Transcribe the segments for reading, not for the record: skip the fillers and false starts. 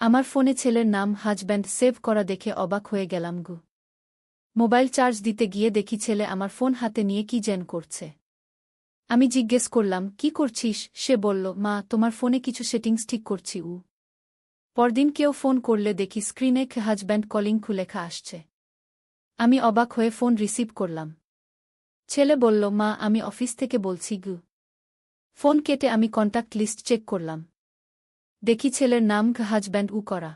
আমার ফোনে ছেলের নাম হাজব্যান্ড সেভ করা দেখে অবাক হয়ে গেলাম গু। মোবাইল চার্জ দিতে গিয়ে দেখি ছেলে আমার ফোন হাতে নিয়ে কি যেন করছে। আমি জিজ্ঞেস করলাম, কি করছিস? সে বলল, মা, তোমার ফোনে কিছু সেটিংস ঠিক করছি। পরদিন কেউ ফোন করলে দেখি স্ক্রিনে হাজব্যান্ড কলিং লেখা আসছে। আমি অবাক হয়ে ফোন রিসিভ করলাম। ছেলে বলল, মা, আমি অফিস থেকে বলছি গু। ফোন কেটে আমি কন্টাক্ট লিস্ট চেক করলাম। দেখি ছেলের নাম হাজব্যান্ড করা।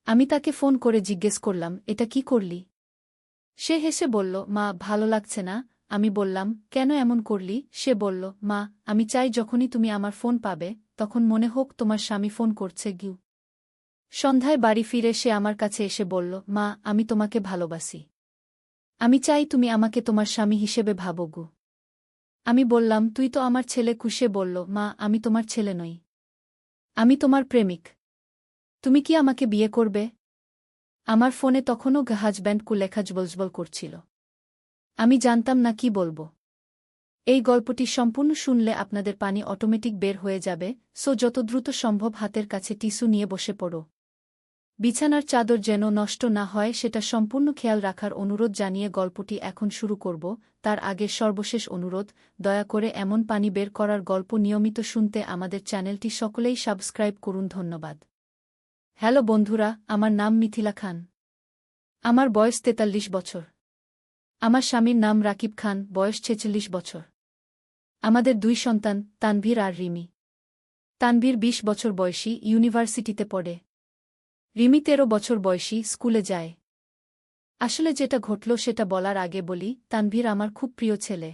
আমি তাকে ফোন করে জিজ্ঞেস করলাম, এটা কি করলি? সে হেসে বলল, মা, ভালো লাগছে না। আমি বললাম, কেন এমন করলি? সে বলল, মা, আমি চাই যখনই তুমি আমার ফোন পাবে তখন মনে হোক তোমার স্বামী ফোন করছে গু। সন্ধ্যায় বাড়ি ফিরে সে আমার কাছে এসে বলল, মা, আমি তোমাকে ভালোবাসি। আমি চাই তুমি আমাকে তোমার স্বামী হিসেবে ভাবো গু। আমি বললাম, তুই তো আমার ছেলে। সে বলল, মা, আমি তোমার ছেলে নই। আমি তোমার প্রেমিক। তুমি কি আমাকে বিয়ে করবে? আমার ফোনে তখনও হাজব্যান্ড লেখা জবলজবল করছিল। আমি জানতাম না কি বলবো। এই গল্পটি সম্পূর্ণ শুনলে আপনাদের পানি অটোমেটিক বের হয়ে যাবে, সো যত দ্রুত সম্ভব হাতের কাছে টিস্যু নিয়ে বসে পড়ো। বিছানার চাদর যেন নষ্ট না হয় সেটা সম্পূর্ণ খেয়াল রাখার অনুরোধ জানিয়ে গল্পটি এখন শুরু করব। তার আগে সর্বশেষ অনুরোধ, দয়া করে এমন পানি বের করার গল্প নিয়মিত শুনতে আমাদের চ্যানেলটি সকলেই সাবস্ক্রাইব করুন। ধন্যবাদ। হ্যালো বন্ধুরা, আমার নাম মিথিলা খান। আমার বয়স ৪৩ বছর। আমার স্বামীর নাম রাকিব খান, বয়স ৪৬ বছর। আমাদের ২ সন্তান, তানভীর আর রিমি। তানভীর ২০ বছর বয়সী, ইউনিভার্সিটিতে পড়ে। রিমি ১৩ বছর বয়সী, স্কুলে যায়। আসলে যেটা ঘটল সেটা বলার আগে বলি, তানভীর আমার খুব প্রিয় ছেলে।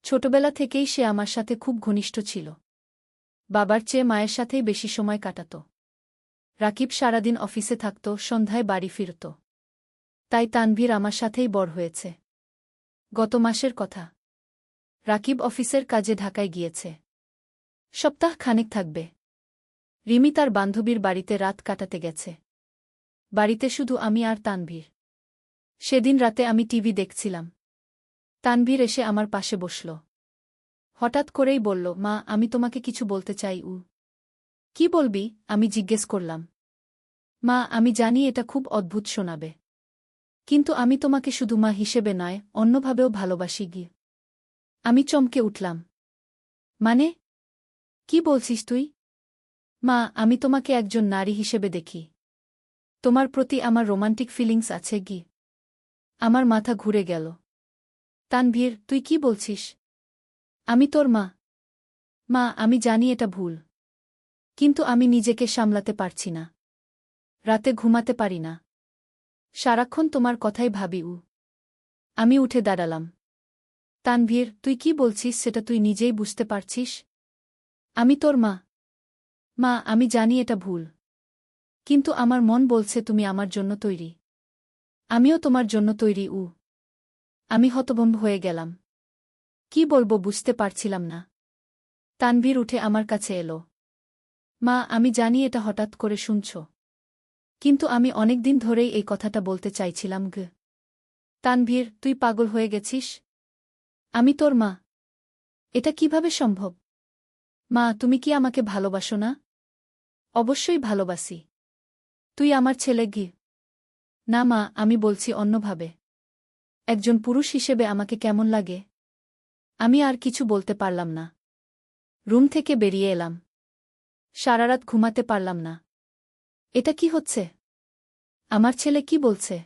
ছোটবেলা থেকেই সে আমার সাথে খুব ঘনিষ্ঠ ছিল। বাবার চেয়ে মায়ের সাথেই বেশি সময় কাটাত। রাকিব সারাদিন অফিসে থাকত, সন্ধ্যায় বাড়ি ফিরত। তাই তানভীর আমার সাথেই বড় হয়েছে। গত মাসের কথা। রাকিব অফিসের কাজে ঢাকায় গিয়েছে। সপ্তাহ খানেক থাকবে। রিমি তার বান্ধবীর বাড়িতে রাত কাটাতে গেছে। বাড়িতে শুধু আমি আর তানভীর। সেদিন রাতে আমি টিভি দেখছিলাম। তানভীর এসে আমার পাশে বসল। হঠাৎ করেই বলল, মা, আমি তোমাকে কিছু বলতে চাই। কি বলবি? আমি জিজ্ঞেস করলাম। মা, আমি জানি এটা খুব অদ্ভুত শোনাবে, কিন্তু আমি তোমাকে শুধু মা হিসেবে নয়, অন্যভাবেও ভালোবাসি গিয়ে। আমি চমকে উঠলাম। মানে? কি বলছিস তুই? মা, আমি তোমাকে একজন নারী হিসেবে দেখি। তোমার প্রতি আমার রোমান্টিক ফিলিংস আছে গি। আমার মাথা ঘুরে গেল। তানভীর, তুই কি বলছিস? আমি তোর মা। মা, আমি জানি এটা ভুল, কিন্তু আমি নিজেকে সামলাতে পারছি না। রাতে ঘুমাতে পারি না। সারাক্ষণ তোমার কথাই ভাবি। আমি উঠে দাঁড়ালাম। তানভীর, তুই কি বলছিস সেটা তুই নিজেই বুঝতে পারছিস? আমি তোর মা। মা, আমি জানি এটা ভুল, কিন্তু আমার মন বলছে তুমি আমার জন্য তৈরি। আমিও তোমার জন্য তৈরি। আমি হতভম্ব হয়ে গেলাম। কি বলবো বুঝতে পারছিলাম না। তানভীর উঠে আমার কাছে এলো। মা, আমি জানি এটা হঠাৎ করে শুনছ, কিন্তু আমি অনেক দিন ধরেই এই কথাটা বলতে চাইছিলাম গ। তানভীর, তুই পাগল হয়ে গেছিস? আমি তোর মা। এটা কিভাবে সম্ভব? মা, তুমি কি আমাকে ভালোবাসো না? অবশ্যই ভালোবাসি। তুই আমার ছেলে গি। না মা, আমি বলছি অন্যভাবে। একজন পুরুষ হিসেবে আমাকে কেমন লাগে? আমি আর কিছু বলতে পারলাম না। রুম থেকে বেরিয়ে এলাম। সারারাত ঘুমাতে পারলাম না। এটা কি হচ্ছে? আমার ছেলে কি বলছে?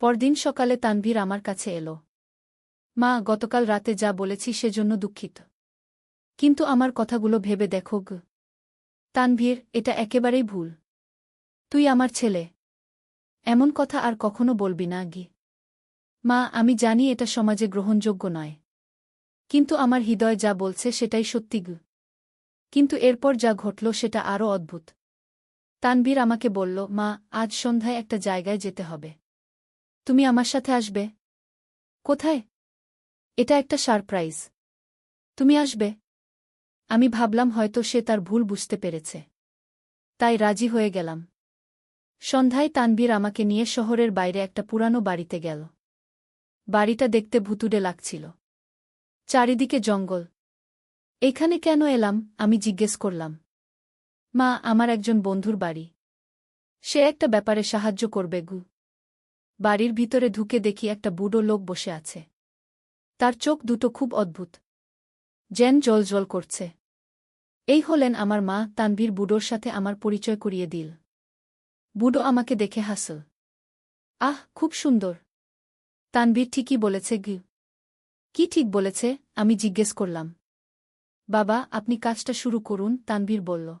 পরদিন সকালে তানভীর আমার কাছে এলো। মা, গতকাল রাতে যা বলেছি সেজন্য দুঃখিত, কিন্তু আমার কথাগুলো ভেবে দেখো গ। তানভীর, এটা একেবারেই ভুল। তুই আমার ছেলে। এমন কথা আর কখনো বলবি না গি। মা, আমি জানি এটা সমাজে গ্রহণযোগ্য নয়, কিন্তু আমার হৃদয় যা বলছে সেটাই সত্যি গ। কিন্তু এরপর যা ঘটল সেটা আরও অদ্ভুত। তানভীর আমাকে বলল, মা, আজ সন্ধ্যায় একটা জায়গায় যেতে হবে। তুমি আমার সাথে আসবে? কোথায়? এটা একটা সারপ্রাইজ। তুমি আসবে? আমি ভাবলাম হয়তো সে তার ভুল বুঝতে পেরেছে, তাই রাজি হয়ে গেলাম। সন্ধ্যায় তানভীর আমাকে নিয়ে শহরের বাইরে একটা পুরানো বাড়িতে গেল। বাড়িটা দেখতে ভুতুড়ে লাগছিল। চারিদিকে জঙ্গল। এখানে কেন এলাম? আমি জিজ্ঞেস করলাম। মা, আমার একজন বন্ধুর বাড়ি। সে একটা ব্যাপারে সাহায্য করবে গু। বাড়ির ভিতরে ঢুকে দেখি একটা বুড়ো লোক বসে আছে। তার চোখ দুটো খুব অদ্ভুত, যেন জ্বলজ্বল করছে। এই হলেন আমার মা। তানভীর বুড়োর সাথে আমার পরিচয় করিয়ে দিল। বুড়ো আমাকে দেখে হাসল। আহ, খুব সুন্দর। তানভীর ঠিকই বলেছে গু। কি ঠিক বলেছে? আমি জিজ্ঞেস করলাম। বাবা, আপনি কাজটা শুরু করুন, তানভীর বলল।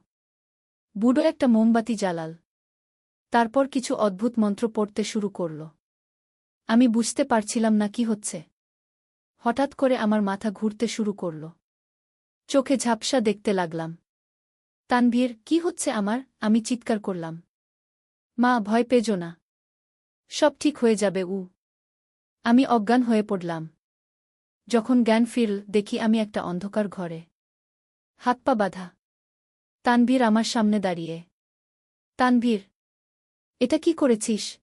বুড়ো একটা মোমবাতি জ্বালাল। তারপর কিছু অদ্ভুত মন্ত্র পড়তে শুরু করল। আমি বুঝতে পারছিলাম না কি হচ্ছে। হঠাৎ করে আমার মাথা ঘুরতে শুরু করল। চোখে ঝাপসা দেখতে লাগলাম। তানভীর, কি হচ্ছে আমার? আমি চিৎকার করলাম। মা, ভয় পেজো না। সব ঠিক হয়ে যাবে। আমি অজ্ঞান হয়ে পড়লাম। যখন জ্ঞান ফিরল, দেখি আমি একটা অন্ধকার ঘরে, হাত পা বাঁধা। তানভীর আমার সামনে দাঁড়িয়ে। তানভীর, এটা কি করেছিস?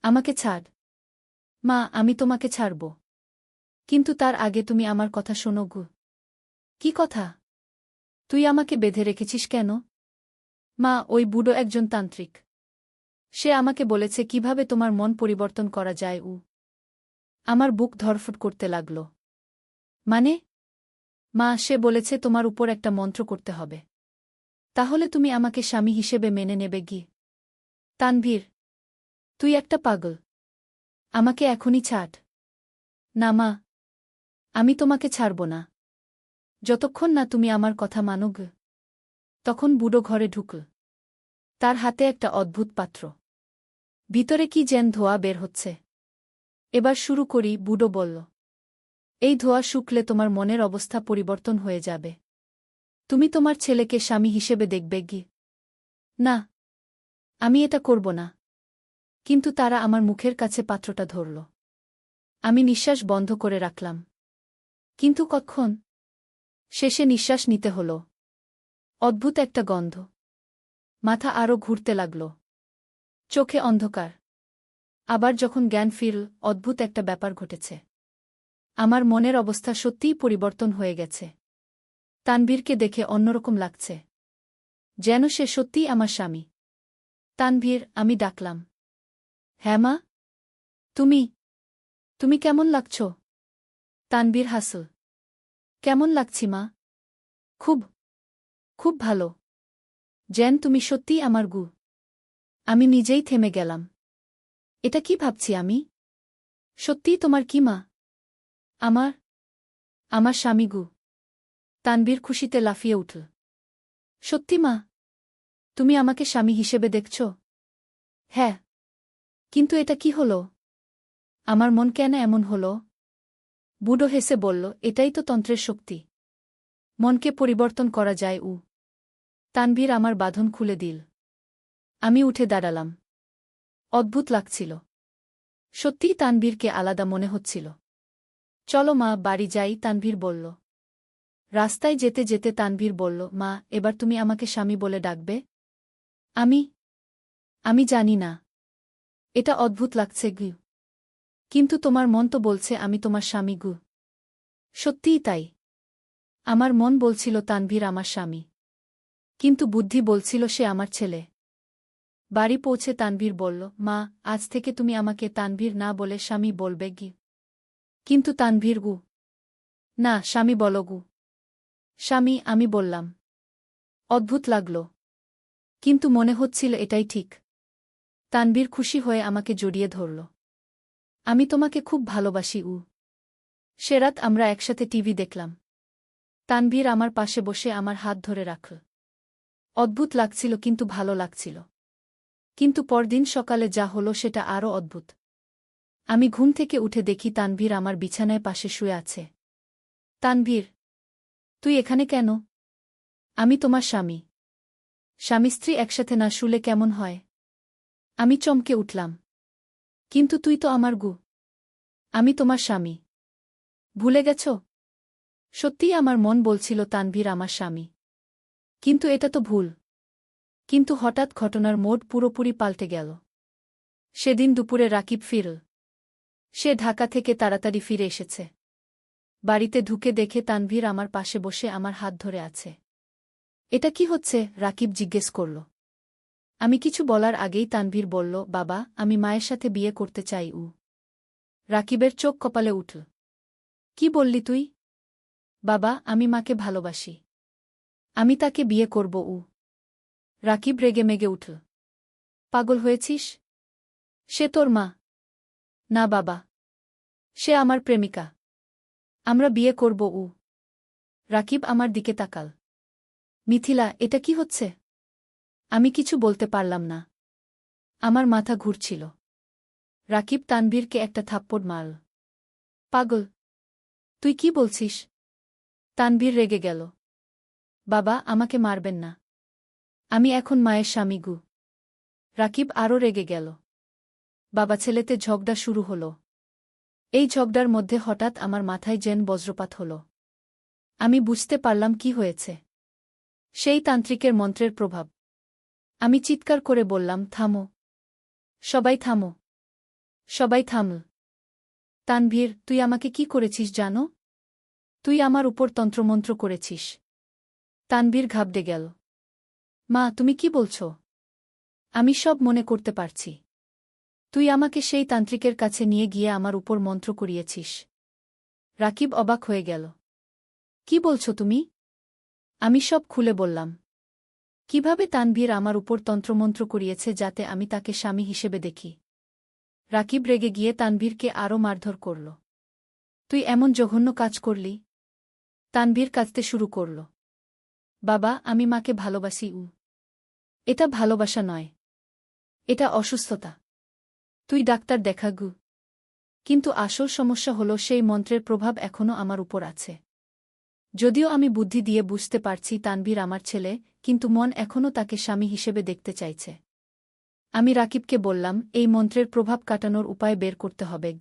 আমাকে ছাড়। মা, আমি তোমাকে ছাড়ব। কিন্তু তার আগে তুমি আমার কথা শোনো গু। কি কথা? তুই আমাকে বেঁধে রেখেছিস কেন? মা, ওই বুড়ো একজন তান্ত্রিক। সে আমাকে বলেছে কিভাবে তোমার মন পরিবর্তন করা যায়। আমার বুক ধড়ফড় করতে লাগল। মানে? মা, সে বলেছে তোমার উপর একটা মন্ত্র করতে হবে। তাহলে তুমি আমাকে স্বামী হিসেবে মেনে নেবে গি। তানভীর, তুই একটা পাগল। আমাকে এখনই ছাড়। না মা, আমি তোমাকে ছাড়ব না যতক্ষণ না তুমি আমার কথা মানো গ। তখন বুড়ো ঘরে ঢুকল। তার হাতে একটা অদ্ভুত পাত্র। ভিতরে কি যেন ধোঁয়া বের হচ্ছে। এবার শুরু করি, বুড়ো বলল। এই ধোঁয়া শুকলে তোমার মনের অবস্থা পরিবর্তন হয়ে যাবে। তুমি তোমার ছেলেকে স্বামী হিসেবে দেখবে গি। না, আমি এটা করব না। কিন্তু তারা আমার মুখের কাছে পাত্রটা ধরল। আমি নিঃশ্বাস বন্ধ করে রাখলাম। কিন্তু কতক্ষণ? শেষে নিঃশ্বাস নিতে হল। অদ্ভুত একটা গন্ধ। মাথা আরও ঘুরতে লাগল। চোখে অন্ধকার। আবার যখন জ্ঞান ফিরল, অদ্ভুত একটা ব্যাপার ঘটেছে। আমার মনের অবস্থা সত্যিই পরিবর্তন হয়ে গেছে। তানভীরকে দেখে অন্যরকম লাগছে, যেন সে সত্যিই আমার স্বামী। তানভীর, আমি ডাকলাম। হ্যাঁ মা? তুমি তুমি কেমন লাগছ? তানভীর হাসল। কেমন লাগছি মা? খুব, খুব ভালো। যেন তুমি সত্যিই আমার গু। আমি নিজেই থেমে গেলাম। এটা কি ভাবছি আমি? সত্যিই তোমার কি মা? আমার আমার স্বামী গু। তানভীর খুশিতে লাফিয়ে উঠল। সত্যি মা? তুমি আমাকে স্বামী হিসেবে দেখছ? হ্যাঁ। কিন্তু এটা কি হলো? আমার মন কেন এমন হলো? বুড়ো হেসে বলল, এটাই তো তন্ত্রের শক্তি। মনকে পরিবর্তন করা যায়। তানভীর আমার বাঁধন খুলে দিল। আমি উঠে দাঁড়ালাম। অদ্ভুত লাগছিল। সত্যিই তানভীরকে আলাদা মনে হচ্ছিল। চলো মা, বাড়ি যাই, তানভীর বলল। রাস্তায় যেতে যেতে তানভীর বলল, মা, এবার তুমি আমাকে স্বামী বলে ডাকবে? আমি আমি জানি না। এটা অদ্ভুত লাগছে গু। কিন্তু তোমার মন তো বলছে আমি তোমার স্বামী গু। সত্যিই তাই। আমার মন বলছিল তানভীর আমার স্বামী। কিন্তু বুদ্ধি বলছিল সে আমার ছেলে। বাড়ি পৌঁছে তানভীর বলল, মা, আজ থেকে তুমি আমাকে তানভীর না বলে স্বামী বলবে গি। কিন্তু তানভীর গু। না, স্বামী বলো গু। স্বামী, আমি বললাম। অদ্ভুত লাগল। কিন্তু মনে হচ্ছিল এটাই ঠিক। তানভীর খুশি হয়ে আমাকে জড়িয়ে ধরল। আমি তোমাকে খুব ভালোবাসি। সে রাত আমরা একসাথে টিভি দেখলাম। তানভীর আমার পাশে বসে আমার হাত ধরে রাখল। অদ্ভুত লাগছিল, কিন্তু ভালো লাগছিল। কিন্তু পরদিন সকালে যা হলো সেটা আরও অদ্ভুত। আমি ঘুম থেকে উঠে দেখি তানভীর আমার বিছানায় পাশে শুয়ে আছে। তানভীর, তুই এখানে কেন? আমি তোমার স্বামী। স্বামী স্ত্রী একসাথে না শুলে কেমন হয়? আমি চমকে উঠলাম। কিন্তু তুই তো আমার গু। আমি তোমার স্বামী। ভুলে গেছ? সত্যিই আমার মন বলছিল তানভীর আমার স্বামী। কিন্তু এটা তো ভুল। কিন্তু হঠাৎ ঘটনার মোড় পুরোপুরি পাল্টে গেল। সেদিন দুপুরে রাকিব ফিরল। সে ঢাকা থেকে তাড়াতাড়ি ফিরে এসেছে। বাড়িতে ঢুকে দেখে তানভীর আমার পাশে বসে আমার হাত ধরে আছে। এটা কি হচ্ছে? রাকিব জিজ্ঞেস করল। আমি কিছু বলার আগেই তানভীর বলল, বাবা, আমি মায়ের সাথে বিয়ে করতে চাই। রাকিবের চোখ কপালে উঠল। কি বললি তুই? বাবা, আমি মাকে ভালোবাসি। আমি তাকে বিয়ে করব। রাকিব রেগেমেগে উঠল। পাগল হয়েছিস? সে তোর মা। না বাবা। সে আমার প্রেমিকা। আমরা বিয়ে করব। রাকিব আমার দিকে তাকাল। মিথিলা, এটা কি হচ্ছে? আমি কিছু বলতে পারলাম না। আমার মাথা ঘুরছিল। রাকিব তানভীরকে একটা থাপ্পড় মারল। পাগল! তুই কি বলছিস? তানভীর রেগে গেল। বাবা, আমাকে মারবেন না। আমি এখন মায়ের স্বামী। রাকিব আরও রেগে গেল। বাবা ছেলেতে ঝগড়া শুরু হল। এই ঝগড়ার মধ্যে হঠাৎ আমার মাথায় যেন বজ্রপাত হল। আমি বুঝতে পারলাম কি হয়েছে। সেই তান্ত্রিকের মন্ত্রের প্রভাব। আমি চিৎকার করে বললাম, থামো! সবাই থামো! সবাই থামল। তানভীর, তুই আমাকে কি করেছিস জানো? তুই আমার উপর তন্ত্রমন্ত্র করেছিস। তানভীর ঘাবড়ে গেল। মা, তুমি কি বলছ? আমি সব মনে করতে পারছি। তুই আমাকে সেই তান্ত্রিকের কাছে নিয়ে গিয়ে আমার উপর মন্ত্র করিয়েছিস। রাকিব অবাক হয়ে গেল। কি বলছো তুমি? আমি সব খুলে বললাম। কিভাবে তানভীর আমার উপর তন্ত্রমন্ত্র করিয়েছে যাতে আমি তাকে স্বামী হিসেবে দেখি। রাকিব রেগে গিয়ে তানভীরকে আরও মারধর করল। তুই এমন জঘন্য কাজ করলি? তানভীর কাঁদতে শুরু করল। বাবা, আমি মাকে ভালোবাসি। এটা ভালোবাসা নয়। এটা অসুস্থতা। তুই ডাক্তার দেখা। কিন্তু আসল সমস্যা হলো সেই মন্ত্রের প্রভাব এখনও আমার উপর আছে। যদিও আমি বুদ্ধি দিয়ে বুঝতে পারছি তানভীর আমার ছেলে, কিন্তু মন এখনও তাকে স্বামী হিসেবে দেখতে চাইছে। আমি রাকিবকে বললাম, এই মন্ত্রের প্রভাব কাটানোর উপায় বের করতে হবে।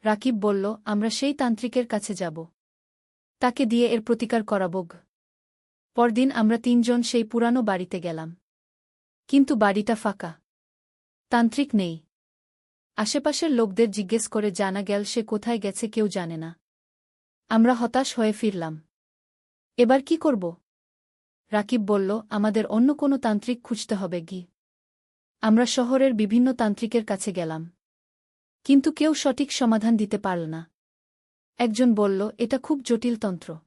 রাকিব বলল, আমরা সেই তান্ত্রিকের কাছে যাব। তাকে দিয়ে এর প্রতিকার করাব। পরদিন আমরা তিনজন সেই পুরানো বাড়িতে গেলাম। কিন্তু বাড়িটা ফাঁকা। তান্ত্রিক নেই। আশেপাশের লোকদের জিজ্ঞেস করে জানা গেল সে কোথায় গেছে কেউ জানে না। আমরা হতাশ হয়ে ফিরলাম। এবার কি করব? রাকিব বলল, আমাদের অন্য কোনো তান্ত্রিক খুঁজতে হবে। আমরা শহরের বিভিন্ন তান্ত্রিকের কাছে গেলাম। কিন্তু কেউ সঠিক সমাধান দিতে পারল না। একজন বলল, এটা খুব জটিল তন্ত্র।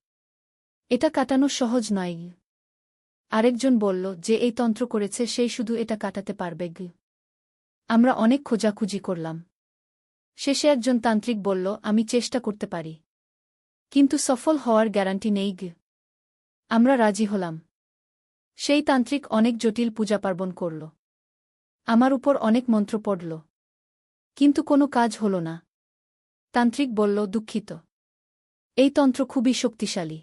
এটা কাটানো সহজ নয়। আরেকজন বলল, যে এই তন্ত্র করেছে সেই শুধু এটা কাটাতে পারবে। আমরা অনেক খোঁজাখুঁজি করলাম। শেষে একজন তান্ত্রিক বলল, আমি চেষ্টা করতে পারি। কিন্তু সফল হওয়ার গ্যারান্টি নেই। আমরা রাজি হলাম। সেই তান্ত্রিক অনেক জটিল পূজাপার্বণ করল। আমার উপর অনেক মন্ত্র পড়ল। কিন্তু কোনো কাজ হল না। তান্ত্রিক বলল, দুঃখিত। এই তন্ত্র খুবই শক্তিশালী।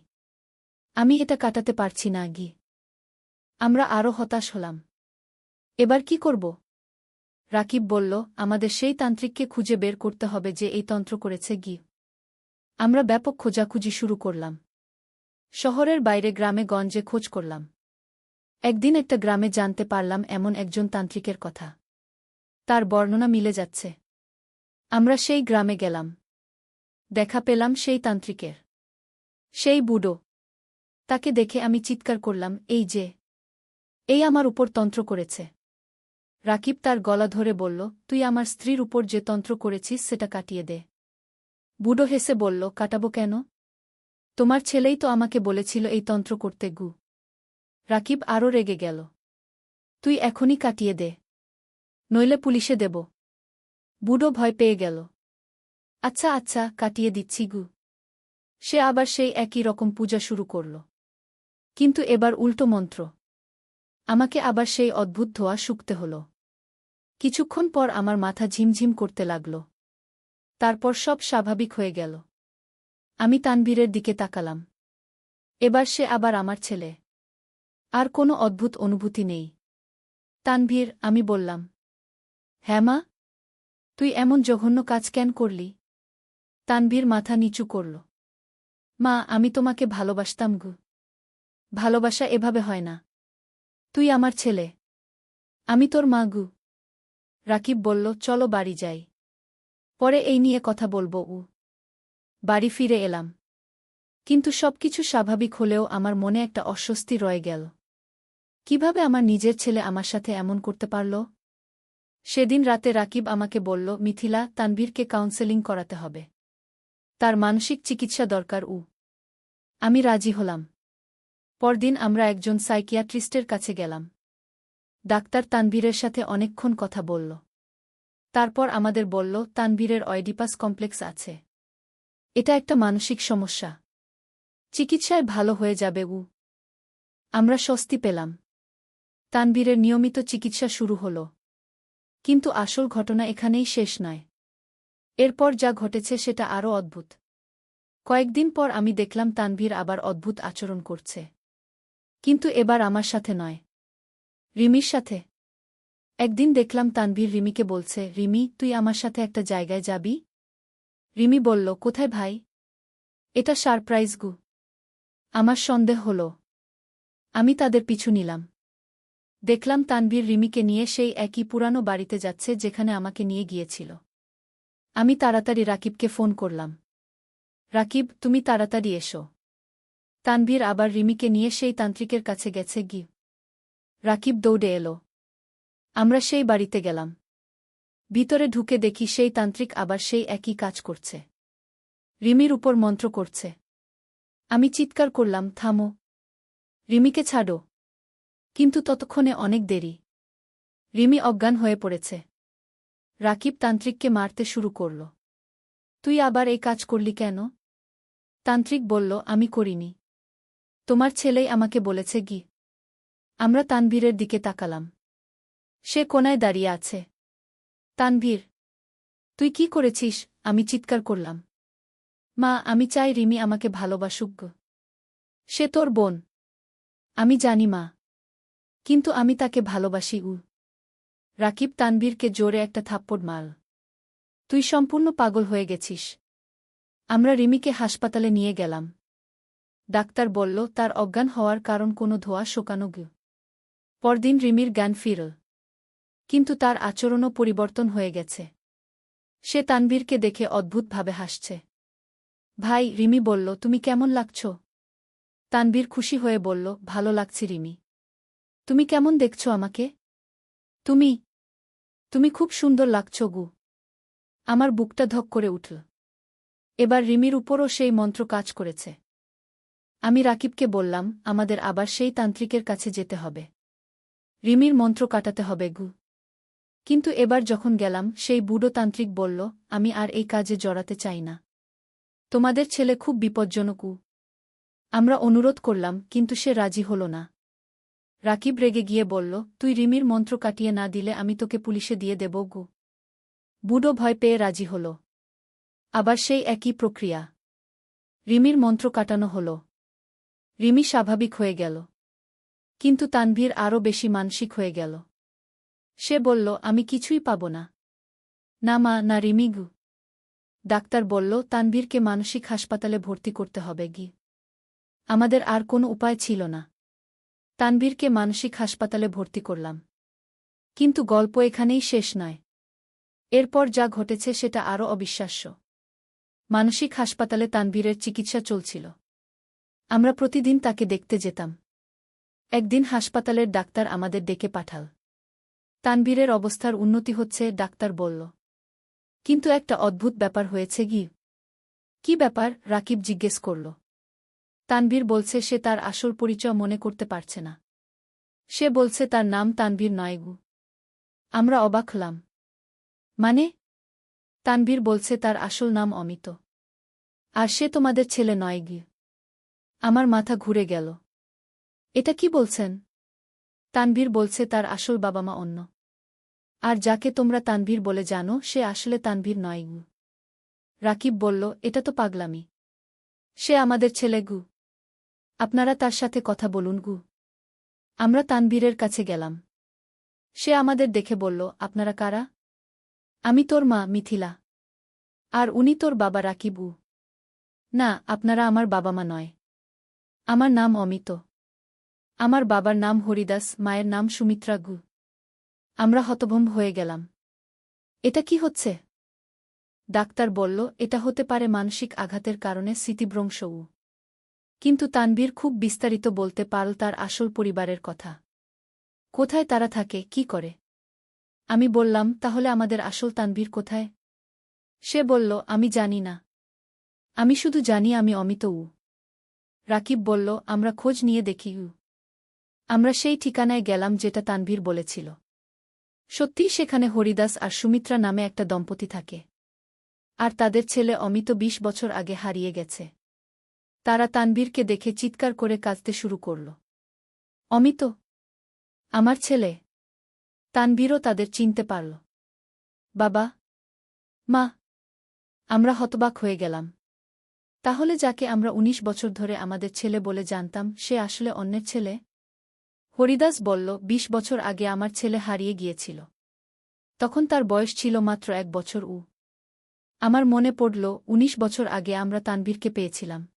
আমি এটা কাটাতে পারছি না। আমরা আরও হতাশ হলাম। এবার কি করব? রাকিব বলল, আমাদের সেই তান্ত্রিককে খুঁজে বের করতে হবে যে এই তন্ত্র করেছে। আমরা ব্যাপক খোঁজাখুঁজি শুরু করলাম। শহরের বাইরে গ্রামে গঞ্জে খোঁজ করলাম। একদিন একটা গ্রামে জানতে পারলাম এমন একজন তান্ত্রিকের কথা। তার বর্ণনা মিলে যাচ্ছে। আমরা সেই গ্রামে গেলাম। দেখা পেলাম সেই তান্ত্রিকের। সেই বুড়ো। তাকে দেখে আমি চিৎকার করলাম, এই আমার উপর তন্ত্র করেছে। রাকিব তার গলা ধরে বলল, তুই আমার স্ত্রীর উপর যে তন্ত্র করেছিস সেটা কাটিয়ে দে। বুড়ো হেসে বলল, কাটাবো কেন? তোমার ছেলেই তো আমাকে বলেছিল এই তন্ত্র করতে। রাকিব আরও রেগে গেল। তুই এখনই কাটিয়ে দে, নইলে পুলিশে দেব। বুড়ো ভয় পেয়ে গেল। আচ্ছা আচ্ছা, কাটিয়ে দিচ্ছি। সে আবার সেই একই রকম পূজা শুরু করল। কিন্তু এবার উল্টো মন্ত্র। আমাকে আবার সেই অদ্ভুত ধোঁয়া শুকতে হল। কিছুক্ষণ পর আমার মাথা ঝিমঝিম করতে লাগল। তারপর সব স্বাভাবিক হয়ে গেল। আমি তানভীরের দিকে তাকালাম। এবার সে আবার আমার ছেলে। আর কোনো অদ্ভুত অনুভূতি নেই। তানভীর, আমি বললাম। হ্যাঁ মা? তুই এমন জঘন্য কাজ কেন করলি? তানভীর মাথা নিচু করল। মা, আমি তোমাকে ভালোবাসতাম। ভালোবাসা এভাবে হয় না। তুই আমার ছেলে। আমি তোর মা। রাকিব বলল, চলো বাড়ি যাই। পরে এই নিয়ে কথা বলব। বাড়ি ফিরে এলাম। কিন্তু সবকিছু স্বাভাবিক হলেও আমার মনে একটা অস্বস্তি রয়ে গেল। কিভাবে আমার নিজের ছেলে আমার সাথে এমন করতে পারল? সেদিন রাতে রাকিব আমাকে বলল, মিথিলা, তানভীরকে কাউন্সেলিং করাতে হবে। তার মানসিক চিকিৎসা দরকার। আমি রাজি হলাম। পরদিন আমরা একজন সাইকিয়াট্রিস্টের কাছে গেলাম। ডাক্তার তানভীরের সাথে অনেকক্ষণ কথা বলল। তারপর আমাদের বলল, তানভীরের অয়েডিপাস কমপ্লেক্স আছে। এটা একটা মানসিক সমস্যা। চিকিৎসায় ভালো হয়ে যাবে। আমরা স্বস্তি পেলাম। তানভীরের নিয়মিত চিকিৎসা শুরু হল। কিন্তু আসল ঘটনা এখানেই শেষ নয়। এরপর যা ঘটেছে সেটা আরও অদ্ভুত। কয়েকদিন পর আমি দেখলাম তানভীর আবার অদ্ভুত আচরণ করছে। কিন্তু এবার আমার সাথে নয়, রিমির সাথে। একদিন দেখলাম তানভীর রিমিকে বলছে, রিমি, তুই আমার সাথে একটা জায়গায় যাবি? রিমি বলল, কোথায় ভাই? এটা সারপ্রাইজ গু। আমার সন্দেহ হল। আমি তাদের পিছু নিলাম। দেখলাম তানভীর রিমিকে নিয়ে সেই একই পুরানো বাড়িতে যাচ্ছে যেখানে আমাকে নিয়ে গিয়েছিল। আমি তাড়াতাড়ি রাকিবকে ফোন করলাম। রাকিব, তুমি তাড়াতাড়ি এসো। তানভীর আবার রিমিকে নিয়ে সেই তান্ত্রিকের কাছে গেছে গি। রাকিব দৌড়ে এলো। আমরা সেই বাড়িতে গেলাম। ভিতরে ঢুকে দেখি সেই তান্ত্রিক আবার সেই একই কাজ করছে। রিমির উপর মন্ত্র করছে। আমি চিৎকার করলাম, থামো, রিমিকে ছাড়ো। কিন্তু ততক্ষণে অনেক দেরি। রিমি অজ্ঞান হয়ে পড়েছে। রাকিব তান্ত্রিককে মারতে শুরু করল। তুই আবার এই কাজ করলি কেন? তান্ত্রিক বলল, আমি করিনি, তোমার ছেলেই আমাকে বলেছে গি। আমরা তানভীরের দিকে তাকালাম। সে কোনায় দাঁড়িয়ে আছে। তানভীর, তুই কি করেছিস? আমি চিৎকার করলাম। মা, আমি চাই রিমি আমাকে ভালোবাসুক। সে তোর বোন। আমি জানি মা, কিন্তু আমি তাকে ভালোবাসি। রাকিব তানভীরকে জোরে একটা থাপ্পড় মার। তুই সম্পূর্ণ পাগল হয়ে গেছিস। আমরা রিমিকে হাসপাতালে নিয়ে গেলাম। ডাক্তার বলল, তার অজ্ঞান হওয়ার কারণ কোনো ধোঁয়া শোকানো গ। পরদিন রিমির জ্ঞান ফিরল। কিন্তু তার আচরণও পরিবর্তন হয়ে গেছে। সে তানভীরকে দেখে অদ্ভুতভাবে হাসছে। ভাই, রিমি বলল, তুমি কেমন লাগছ? তানভীর খুশি হয়ে বলল, ভালো লাগছে রিমি। তুমি কেমন দেখছ আমাকে? তুমি তুমি খুব সুন্দর লাগছ গু। আমার বুকটা ধক করে উঠল। এবার রিমির উপরও সেই মন্ত্র কাজ করেছে। আমি রাকিবকে বললাম, আমাদের আবার সেই তান্ত্রিকের কাছে যেতে হবে। রিমির মন্ত্র কাটাতে হবে গু। কিন্তু এবার যখন গেলাম, সেই বুড়ো তান্ত্রিক বলল, আমি আর এই কাজে জড়াতে চাই না। তোমাদের ছেলে খুব বিপজ্জনক। আমরা অনুরোধ করলাম, কিন্তু সে রাজি হল না। রাকিব রেগে গিয়ে বলল, তুই রিমির মন্ত্র কাটিয়ে না দিলে আমি তোকে পুলিশে দিয়ে দেব গু। বুড়ো ভয় পেয়ে রাজি হল। আবার সেই একই প্রক্রিয়া। রিমির মন্ত্র কাটানো হল। রিমি স্বাভাবিক হয়ে গেল। কিন্তু তানভীর আরও বেশি মানসিক হয়ে গেল। সে বলল, আমি কিছুই পাব না। না মা, না রিমি গু। ডাক্তার বলল, তানভীরকে মানসিক হাসপাতালে ভর্তি করতে হবে গি। আমাদের আর কোনো উপায় ছিল না। তানভীরকে মানসিক হাসপাতালে ভর্তি করলাম। কিন্তু গল্প এখানেই শেষ নয়। এরপর যা ঘটেছে সেটা আরও অবিশ্বাস্য। মানসিক হাসপাতালে তানভীরের চিকিৎসা চলছিল। আমরা প্রতিদিন তাকে দেখতে যেতাম। একদিন হাসপাতালের ডাক্তার আমাদের ডেকে পাঠাল। তানভীরের অবস্থার উন্নতি হচ্ছে, ডাক্তার বলল। কিন্তু একটা অদ্ভুত ব্যাপার হয়েছে গি। কি ব্যাপার? রাকিব জিজ্ঞেস করল। তানভীর বলছে সে তার আসল পরিচয় মনে করতে পারছে না। সে বলছে তার নাম তানভীর নয় গু। আমরা অবাক হলাম। মানে? তানভীর বলছে তার আসল নাম অমিত। আর সে তোমাদের ছেলে নয় গি। আমার মাথা ঘুরে গেল। এটা কি বলছেন? তানভীর বলছে তার আসল বাবা মা অন্য। আর যাকে তোমরা তানভীর বলে জানো সে আসলে তানভীর নয় গু। রাকিব বলল, এটা তো পাগলামি। সে আমাদের ছেলে গু। আপনারা তার সাথে কথা বলুন গু। আমরা তানভীরের কাছে গেলাম। সে আমাদের দেখে বলল, আপনারা কারা? আমি তোর মা মিথিলা। আর উনি তোর বাবা রাকিব। না, আপনারা আমার বাবা মা নয়। আমার নাম অমিত। আমার বাবার নাম হরিদাস, মায়ের নাম সুমিত্রা গু। আমরা হতভম্ব হয়ে গেলাম। এটা কি হচ্ছে? ডাক্তার বলল, এটা হতে পারে মানসিক আঘাতের কারণে স্মৃতিভ্রংশ। কিন্তু তানভীর খুব বিস্তারিত বলতে পারল তার আসল পরিবারের কথা। কোথায় তারা থাকে, কি করে। আমি বললাম, তাহলে আমাদের আসল তানভীর কোথায়? সে বলল, আমি জানি না। আমি শুধু জানি আমি অমিত। রাকিব বলল, আমরা খোঁজ নিয়ে দেখি। আমরা সেই ঠিকানায় গেলাম যেটা তানভীর বলেছিল। সত্যিই সেখানে হরিদাস আর সুমিত্রা নামে একটা দম্পতি থাকে। আর তাদের ছেলে অমিত ২০ বছর আগে হারিয়ে গেছে। তারা তানভীরকে দেখে চিৎকার করে কাঁদতে শুরু করল। অমিত, আমার ছেলে। তানভীরও তাদের চিনতে পারল। বাবা, মা। আমরা হতবাক হয়ে গেলাম। তাহলে যাকে আমরা ১৯ বছর ধরে আমাদের ছেলে বলে জানতাম সে আসলে অন্যের ছেলে? হরিদাস বলল, ২০ বছর আগে আমার ছেলে হারিয়ে গিয়েছিল। তখন তার বয়স ছিল মাত্র ১ বছর। আমার মনে পড়ল, ১৯ বছর আগে আমরা তানভীরকে পেয়েছিলাম।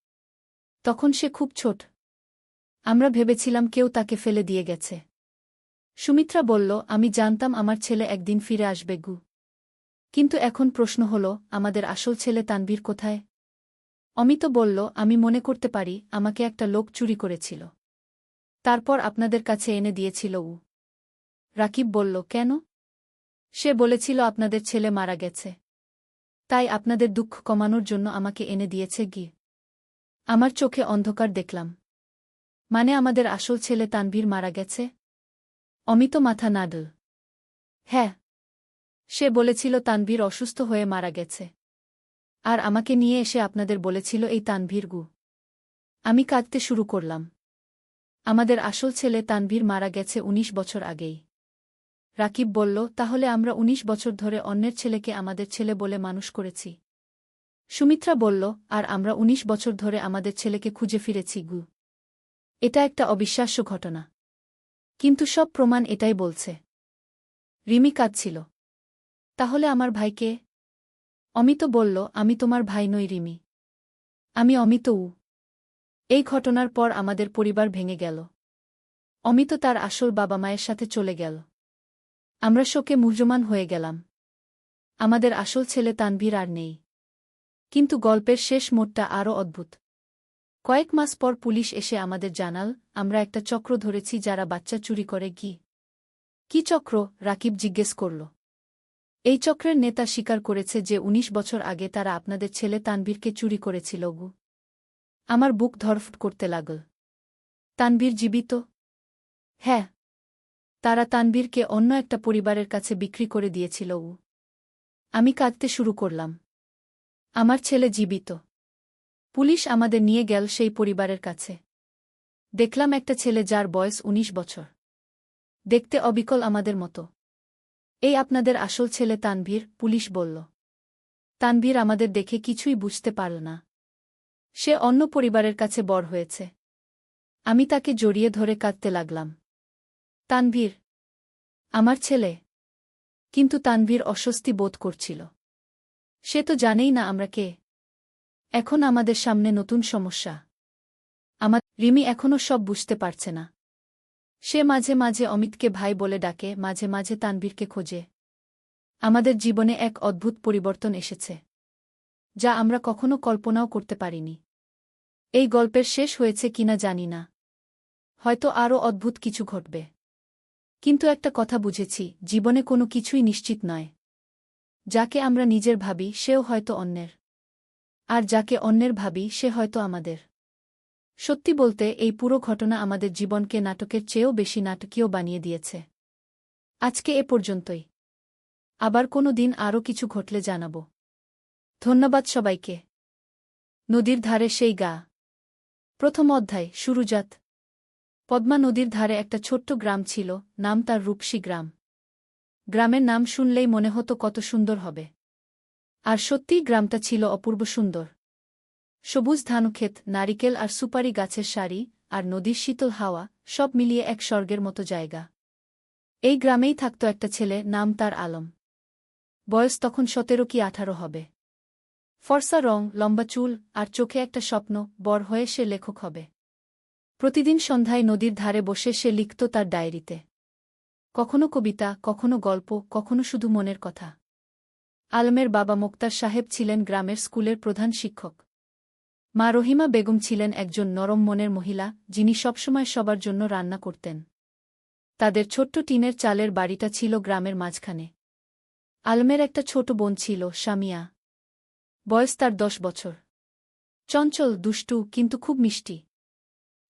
তখন সে খুব ছোট। আমরা ভেবেছিলাম কেউ তাকে ফেলে দিয়ে গেছে। সুমিত্রা বলল, আমি জানতাম আমার ছেলে একদিন ফিরে আসবে। কিন্তু এখন প্রশ্ন হল, আমাদের আসল ছেলে তানভীর কোথায়? অমিত বলল, আমি মনে করতে পারি আমাকে একটা লোক চুরি করেছিল। তারপর আপনাদের কাছে এনে দিয়েছিল। রাকিব বলল, কেন? সে বলেছিল আপনাদের ছেলে মারা গেছে। তাই আপনাদের দুঃখ কমানোর জন্য আমাকে এনে দিয়েছে। আমার চোখে অন্ধকার দেখলাম। মানে আমাদের আসল ছেলে তানভীর মারা গেছে? অমিত মাথা নাড়ল। হ্যাঁ। সে বলেছিল তানভীর অসুস্থ হয়ে মারা গেছে। আর আমাকে নিয়ে এসে আপনাদের বলেছিল এই তানভীর। আমি কাঁদতে শুরু করলাম। আমাদের আসল ছেলে তানভীর মারা গেছে ১৯ বছর আগেই। রাকিব বলল, তাহলে আমরা ১৯ বছর ধরে অন্যের ছেলেকে আমাদের ছেলে বলে মানুষ করেছি। সুমিত্রা বলল, আর আমরা ১৯ বছর ধরে আমাদের ছেলেকে খুঁজে ফিরেছি। এটা একটা অবিশ্বাস্য ঘটনা। কিন্তু সব প্রমাণ এটাই বলছে। রিমি কাঁদছিল। তাহলে আমার ভাইকে? অমিত বলল, আমি তোমার ভাই নই রিমি। আমি অমিত। এই ঘটনার পর আমাদের পরিবার ভেঙে গেল। অমিত তার আসল বাবা মায়ের সাথে চলে গেল। আমরা শোকে মুহ্যমান হয়ে গেলাম। আমাদের আসল ছেলে তানভীর আর নেই। কিন্তু গল্পের শেষ মোড়টা আরও অদ্ভুত। কয়েক মাস পর পুলিশ এসে আমাদের জানাল, আমরা একটা চক্র ধরেছি যারা বাচ্চা চুরি করে। কি চক্র? রাকিব জিজ্ঞেস করল। এই চক্রের নেতা স্বীকার করেছে যে ১৯ বছর আগে তারা আপনাদের ছেলে তানভীরকে চুরি করেছিল। আমার বুক ধড়ফড় করতে লাগল। তানভীর জীবিত? হ্যাঁ। তারা তানভীরকে অন্য একটা পরিবারের কাছে বিক্রি করে দিয়েছিল। আমি কাঁদতে শুরু করলাম। আমার ছেলে জীবিত। পুলিশ আমাদের নিয়ে গেল সেই পরিবারের কাছে। দেখলাম একটা ছেলে যার বয়স ১৯ বছর। দেখতে অবিকল আমাদের মতো। এই আপনাদের আসল ছেলে তানভীর, পুলিশ বলল। তানভীর আমাদের দেখে কিছুই বুঝতে পারল না। সে অন্য পরিবারের কাছে বড় হয়েছে। আমি তাকে জড়িয়ে ধরে কাঁদতে লাগলাম। তানভীর, আমার ছেলে। কিন্তু তানভীর অস্বস্তি বোধ করছিল। সে তো জানেই না আমরা কে। এখন আমাদের সামনে নতুন সমস্যা। রিমি এখনও সব বুঝতে পারছে না। সে মাঝে মাঝে অমিতকে ভাই বলে ডাকে, মাঝে মাঝে তানভীরকে খোঁজে। আমাদের জীবনে এক অদ্ভুত পরিবর্তন এসেছে, যা আমরা কখনো কল্পনাও করতে পারিনি। এই গল্পের শেষ হয়েছে কিনা জানি না। হয়তো আরও অদ্ভুত কিছু ঘটবে। কিন্তু একটা কথা বুঝেছি, জীবনে কোনো কিছুই নিশ্চিত নয়। যাকে আমরা নিজের ভাবি সেও হয়তো অন্যের। আর যাকে অন্যের ভাবি সে হয়তো আমাদের। সত্যি বলতে এই পুরো ঘটনা আমাদের জীবনকে নাটকের চেয়েও বেশি নাটকীয় বানিয়ে দিয়েছে। আজকে এ পর্যন্তই। আবার কোনো দিন আরও কিছু ঘটলে জানাব। ধন্যবাদ সবাইকে। নদীর ধারে সেই গা। প্রথম অধ্যায়, শুরুজাত। পদ্মা নদীর ধারে একটা ছোট্ট গ্রাম ছিল, নাম তার রূপসী গ্রাম। গ্রামের নাম শুনলেই মনে হতো কত সুন্দর হবে। আর সত্যিই গ্রামটা ছিল অপূর্ব সুন্দর। সবুজ ধানক্ষেত, নারিকেল আর সুপারি গাছের সারি, আর নদীর শীতল হাওয়া, সব মিলিয়ে এক স্বর্গের মতো জায়গা। এই গ্রামেই থাকত একটা ছেলে, নাম তার আলম। বয়স তখন ১৭ কি ১৮ হবে। ফর্সা রং, লম্বা চুল, আর চোখে একটা স্বপ্ন, বড় হয়ে সে লেখক হবে। প্রতিদিন সন্ধ্যায় নদীর ধারে বসে সে লিখত তার ডায়েরিতে। কখনো কবিতা, কখনো গল্প, কখনো শুধু মনের কথা। আলমের বাবা মোক্তার সাহেব ছিলেন গ্রামের স্কুলের প্রধান শিক্ষক। মা রহিমা বেগম ছিলেন একজন নরম মনের মহিলা, যিনি সবসময় সবার জন্য রান্না করতেন। তাদের ছোট্ট টিনের চালের বাড়িটা ছিল গ্রামের মাঝখানে। আলমের একটা ছোট বোন ছিল, সামিয়া। বয়স তার 10 বছর। চঞ্চল, দুষ্টু, কিন্তু খুব মিষ্টি।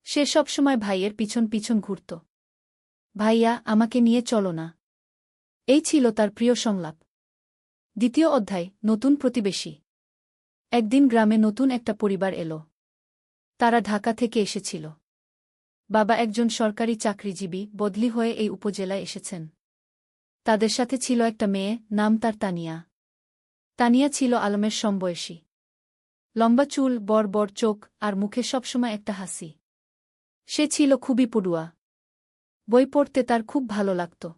সে সবসময় ভাইয়ের পিছন পিছন ঘুরত। ভাইয়া, আমাকে নিয়ে চলো না। এই ছিল তার প্রিয় সংলাপ। দ্বিতীয় অধ্যায়, নতুন প্রতিবেশী। একদিন গ্রামে নতুন একটা পরিবার এলো। তারা ঢাকা থেকে এসেছিল। বাবা একজন সরকারি চাকরিজীবী, বদলি হয়ে এই উপজেলায় এসেছেন। তাদের সাথে ছিল একটা মেয়ে, নাম তার তানিয়া। তানিয়া ছিল আলমের সমবয়সী। লম্বা চুল, বড় বড় চোখ, আর মুখে সবসময় একটা হাসি। সে ছিল খুবই পড়ুয়া। বই পড়তে তার খুব ভালো লাগত।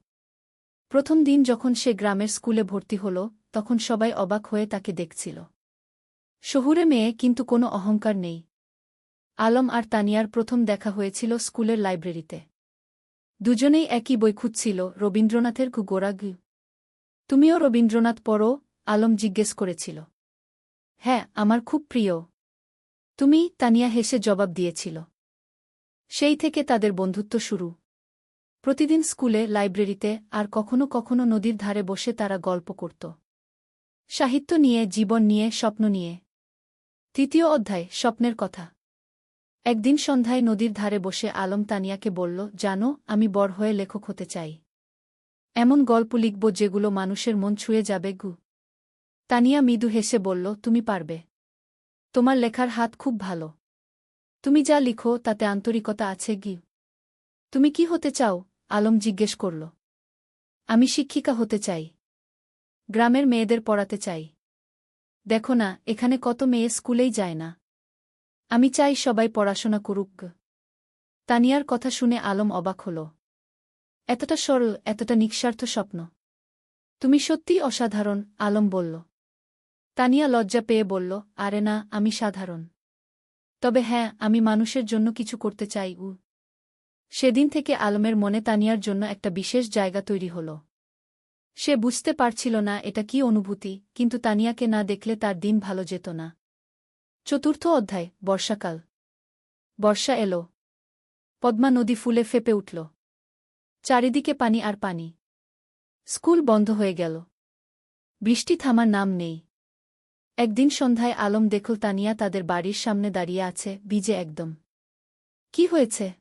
প্রথম দিন যখন সে গ্রামের স্কুলে ভর্তি হল, তখন সবাই অবাক হয়ে তাকে দেখছিল। শহুরে মেয়ে, কিন্তু কোনো অহংকার নেই। আলম আর তানিয়ার প্রথম দেখা হয়েছিল স্কুলের লাইব্রেরিতে। দুজনেই একই বই খুঁজছিল, রবীন্দ্রনাথের গোরা গু। তুমিও রবীন্দ্রনাথ পড়ো? আলম জিজ্ঞেস করেছিল। হ্যাঁ, আমার খুব প্রিয়। তুমি? তানিয়া হেসে জবাব দিয়েছিল। সেই থেকে তাদের বন্ধুত্ব শুরু। প্রতিদিন স্কুলে, লাইব্রেরিতে, আর কখনো কখনো নদীর ধারে বসে তারা গল্প করত। সাহিত্য নিয়ে, জীবন নিয়ে, স্বপ্ন নিয়ে। তৃতীয় অধ্যায়, স্বপ্নের কথা। একদিন সন্ধ্যায় নদীর ধারে বসে আলম তানিয়াকে বলল, জানো, আমি বড় হয়ে লেখক হতে চাই। এমন গল্প লিখব যেগুলো মানুষের মন ছুঁয়ে যাবে গু। তানিয়া মৃদু হেসে বলল, তুমি পারবে। তোমার লেখার হাত খুব ভালো। তুমি যা লিখো তাতে আন্তরিকতা আছে গি। তুমি কি হতে চাও? আলম জিজ্ঞেস করল। আমি শিক্ষিকা হতে চাই। গ্রামের মেয়েদের পড়াতে চাই। দেখো না, এখানে কত মেয়ে স্কুলেই যায় না। আমি চাই সবাই পড়াশোনা করুক। তানিয়ার কথা শুনে আলম অবাক হল। এতটা সরল, এতটা নিঃস্বার্থ স্বপ্ন। তুমি সত্যিই অসাধারণ, আলম বলল। তানিয়া লজ্জা পেয়ে বলল, আরে না, আমি সাধারণ। তবে হ্যাঁ, আমি মানুষের জন্য কিছু করতে চাই। সেদিন থেকে আলমের মনে তানিয়ার জন্য একটা বিশেষ জায়গা তৈরি হল। সে বুঝতে পারছিল না এটা কি অনুভূতি, কিন্তু তানিয়াকে না দেখলে তার দিন ভালো যেত না। চতুর্থ অধ্যায়, বর্ষাকাল। বর্ষা এলো। পদ্মা নদী ফুলে ফেপে উঠল। চারিদিকে পানি আর পানি। স্কুল বন্ধ হয়ে গেল। বৃষ্টি থামার নাম নেই। একদিন সন্ধ্যায় আলম দেখল তানিয়া তাদের বাড়ির সামনে দাঁড়িয়ে আছে, ভিজে একদম। কি হয়েছে?